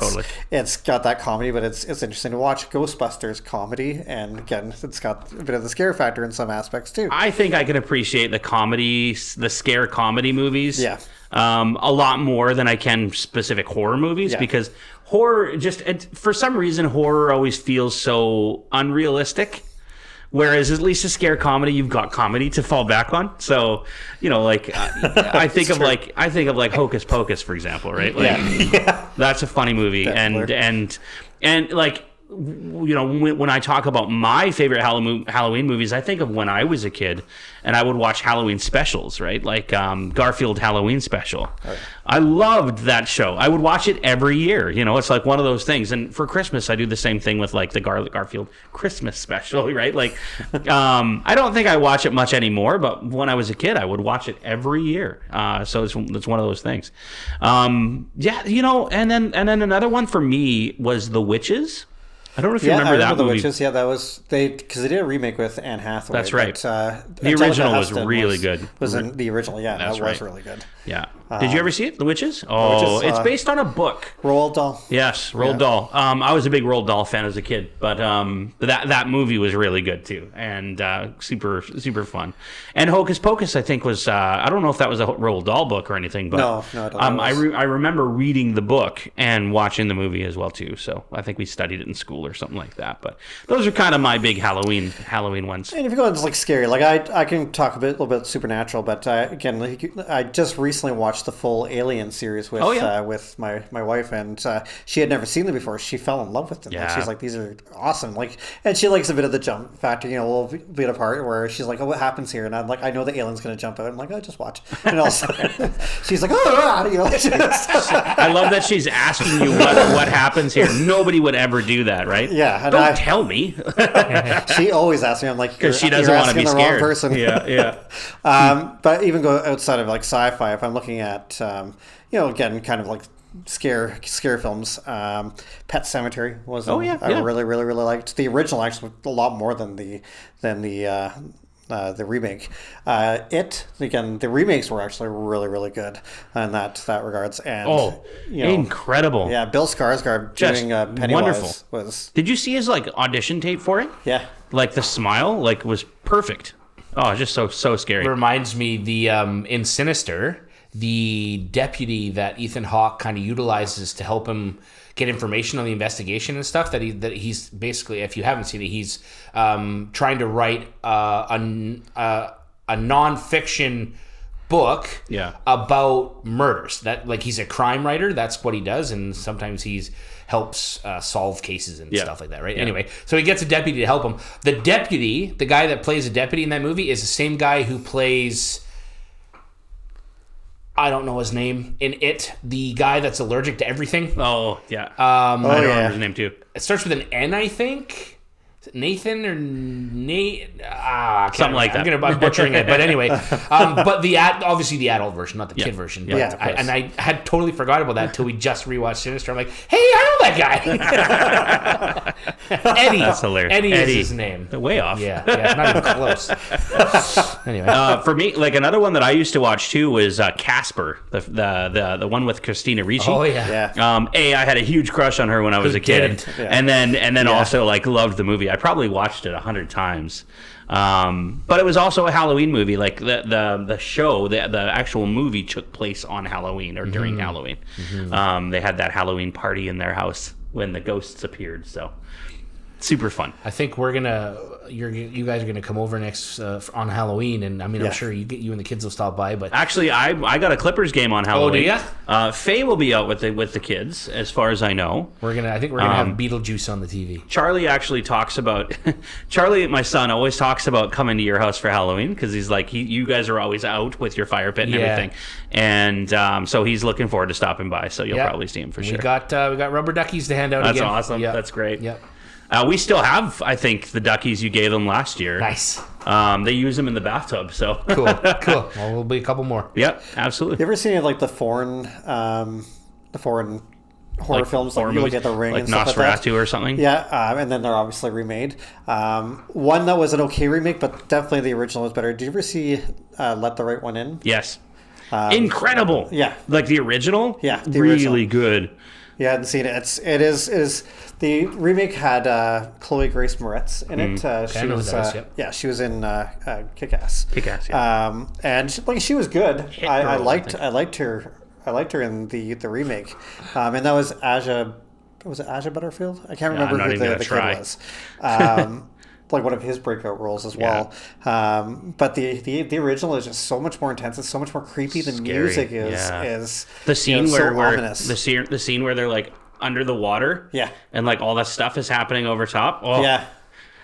Speaker 3: it's got that comedy, but it's interesting to watch. Ghostbusters comedy, and again, it's got a bit of the scare factor in some aspects too.
Speaker 1: I think I can appreciate the comedy, the scare comedy movies,
Speaker 3: Yeah.
Speaker 1: A lot more than I can specific horror movies, because horror for some reason horror always feels so unrealistic. Whereas at least a scare comedy, you've got comedy to fall back on. So, I think of like Hocus Pocus, for example, right? Like, that's a funny movie, and like, when I talk about my favorite Halloween movies, I think of when I was a kid and I would watch Halloween specials, right? Like Garfield Halloween special. Oh, yeah. I loved that show. I would watch it every year. It's like one of those things. And for Christmas, I do the same thing with like the Garfield Christmas special, right? Like, I don't think I watch it much anymore, but when I was a kid, I would watch it every year. So it's one of those things. And then another one for me was The Witches. I don't know if you remember that
Speaker 3: The
Speaker 1: movie.
Speaker 3: Witches. Yeah, that was because they did a remake with Anne Hathaway.
Speaker 1: That's right.
Speaker 3: But,
Speaker 1: the original was really good.
Speaker 3: Was in the original? Yeah,
Speaker 1: That's
Speaker 3: that was
Speaker 1: right.
Speaker 3: really good.
Speaker 1: Yeah. Did you ever see it, The Witches? Oh,
Speaker 3: Witches,
Speaker 1: it's based on a book.
Speaker 3: Roald Dahl.
Speaker 1: Yes, Roald Dahl. I was a big Roald Dahl fan as a kid, but that movie was really good too, and super super fun. And Hocus Pocus, I think, was I don't know if that was a Roald Dahl book or anything, but
Speaker 3: No, I don't know.
Speaker 1: I remember reading the book and watching the movie as well too. So I think we studied it in school or something like that. But those are kind of my big Halloween ones.
Speaker 3: And if you go into like scary, like I can talk a little bit supernatural, but again, like, I just recently watched the full Alien series with with my wife, and she had never seen them before. She fell in love with them.
Speaker 1: Yeah.
Speaker 3: Like, she's like, these are awesome. Like, and she likes a bit of the jump factor, a little bit of part where she's like, oh, what happens here? And I'm like, I know the alien's going to jump out. I'm like, oh, just watch. And all of a sudden, she's like,
Speaker 1: I love that she's asking you what happens here. Nobody would ever do that, right?
Speaker 3: Yeah, and
Speaker 1: Don't tell me.
Speaker 3: She always asks me. I'm like,
Speaker 1: because she doesn't want to be
Speaker 3: the
Speaker 1: scared.
Speaker 3: wrong person.
Speaker 1: Yeah.
Speaker 3: But even go outside of like sci-fi, if I'm looking at again, kind of like scare films. Pet Cemetery was
Speaker 1: Oh, yeah,
Speaker 3: I
Speaker 1: yeah.
Speaker 3: really liked. The original actually a lot more than the remake. The remakes were actually really good in that regards. And
Speaker 1: incredible.
Speaker 3: Yeah, Bill Skarsgård
Speaker 1: Just
Speaker 3: doing Pennywise
Speaker 1: wonderful.
Speaker 3: was
Speaker 1: Did you see his like audition tape for it?
Speaker 3: yeah.
Speaker 1: Like the smile, like was perfect. Oh, just so scary.
Speaker 2: Reminds me in Sinister, the deputy that Ethan Hawke kind of utilizes to help him get information on the investigation and stuff, that he's basically, if you haven't seen it, he's trying to write a nonfiction book about murders. That, like, he's a crime writer, that's what he does, and sometimes he's helps solve cases and stuff like that, right? Anyway, so he gets a deputy to help him. The guy that plays a deputy in that movie is the same guy who plays, I don't know his name, in It, the guy that's allergic to everything.
Speaker 1: Oh, yeah. I don't remember his name, too.
Speaker 2: It starts with an N, I think. Is it Nathan or Nate?
Speaker 1: Something like that.
Speaker 2: I'm butchering it, but anyway. But obviously the adult version, not the kid version. But
Speaker 3: Yeah, of course.
Speaker 2: I had totally forgot about that until we just rewatched Sinister. I'm like, hey, I know that guy. Eddie.
Speaker 1: That's hilarious.
Speaker 2: Eddie
Speaker 1: Eddie.
Speaker 2: is his name.
Speaker 1: Way off.
Speaker 2: Yeah, not even close. Anyway.
Speaker 1: For me, like another one that I used to watch too was Casper, the one with Christina Ricci.
Speaker 2: Oh yeah.
Speaker 1: I had a huge crush on her when I was a kid,
Speaker 2: didn't?
Speaker 3: Yeah.
Speaker 1: and then also like loved the movie. I probably watched it 100 times. But it was also a Halloween movie. Like the show, the actual movie took place on Halloween or during Halloween. They had that Halloween party in their house when the ghosts appeared. So super fun.
Speaker 2: I think you guys are gonna come over next on Halloween, and I mean, I'm sure you and the kids will stop by. But
Speaker 1: Actually, I got a Clippers game on Halloween.
Speaker 2: Oh, do ya?
Speaker 1: Faye will be out with the kids, as far as I know.
Speaker 2: I think we're gonna have Beetlejuice on the TV.
Speaker 1: Charlie actually talks about Charlie, my son, always talks about coming to your house for Halloween because he's like you guys are always out with your fire pit and everything, and so he's looking forward to stopping by. So you'll probably see him for sure.
Speaker 2: We got rubber duckies to hand out.
Speaker 1: That's
Speaker 2: again.
Speaker 1: awesome.
Speaker 2: Yep.
Speaker 1: That's great.
Speaker 2: Yep.
Speaker 1: We still have, I think, the duckies you gave them last year.
Speaker 2: Nice.
Speaker 1: They use them in the bathtub. So
Speaker 2: Cool. Well, there'll be a couple more.
Speaker 1: Yep, absolutely.
Speaker 3: You ever seen like the foreign horror
Speaker 1: Like
Speaker 3: films,
Speaker 1: horror
Speaker 3: like you look
Speaker 1: movies,
Speaker 3: at the Ring
Speaker 1: like
Speaker 3: and stuff like that?
Speaker 1: Nosferatu or something?
Speaker 3: Yeah, and then they're obviously remade. One that was an okay remake, but definitely the original was better. Did you ever see Let the Right One In?
Speaker 1: Yes. Incredible.
Speaker 3: yeah.
Speaker 1: Like the original?
Speaker 3: Yeah, the
Speaker 1: really
Speaker 3: original.
Speaker 1: good.
Speaker 3: Yeah, I hadn't seen it. It is the remake had Chloe Grace Moretz in it.
Speaker 2: I know who that is, yep.
Speaker 3: Yeah, she was in Kick-Ass.
Speaker 1: Kick-Ass, yeah.
Speaker 3: And she was good. I
Speaker 1: Girl,
Speaker 3: liked
Speaker 1: think.
Speaker 3: I liked her. I liked her in the remake. And that was Aja. Was it Aja Butterfield? I can't remember
Speaker 1: I'm not
Speaker 3: who
Speaker 1: even
Speaker 3: the
Speaker 1: gonna
Speaker 3: kid
Speaker 1: try.
Speaker 3: was. Like one of his breakout roles as well. But the original is just so much more intense. It's so much more creepy. The
Speaker 1: Scary,
Speaker 3: music is
Speaker 1: yeah. The scene
Speaker 3: so
Speaker 1: where
Speaker 3: ominous.
Speaker 1: the scene where they're like under the water,
Speaker 3: Yeah.
Speaker 1: and like all that stuff is happening over top. Oh,
Speaker 3: Yeah.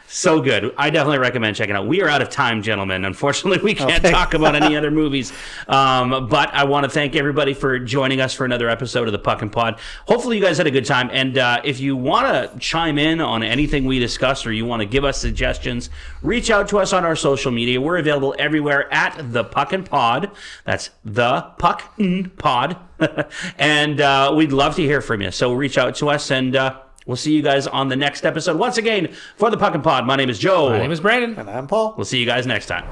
Speaker 1: so good. I definitely recommend checking it out. We are out of time, gentlemen. Unfortunately, we can't
Speaker 3: Okay.
Speaker 1: talk about any other movies. But I want to thank everybody for joining us for another episode of the Puckn Pod. Hopefully, you guys had a good time. And if you want to chime in on anything we discussed or you want to give us suggestions, reach out to us on our social media. We're available everywhere at the Puckn Pod. That's the Puckn Pod. And we'd love to hear from you. So reach out to us, and we'll see you guys on the next episode. Once again, for the Puckn Pod, my name is Joe.
Speaker 2: My name is Brandon.
Speaker 3: And I'm Paul.
Speaker 1: We'll see you guys next time.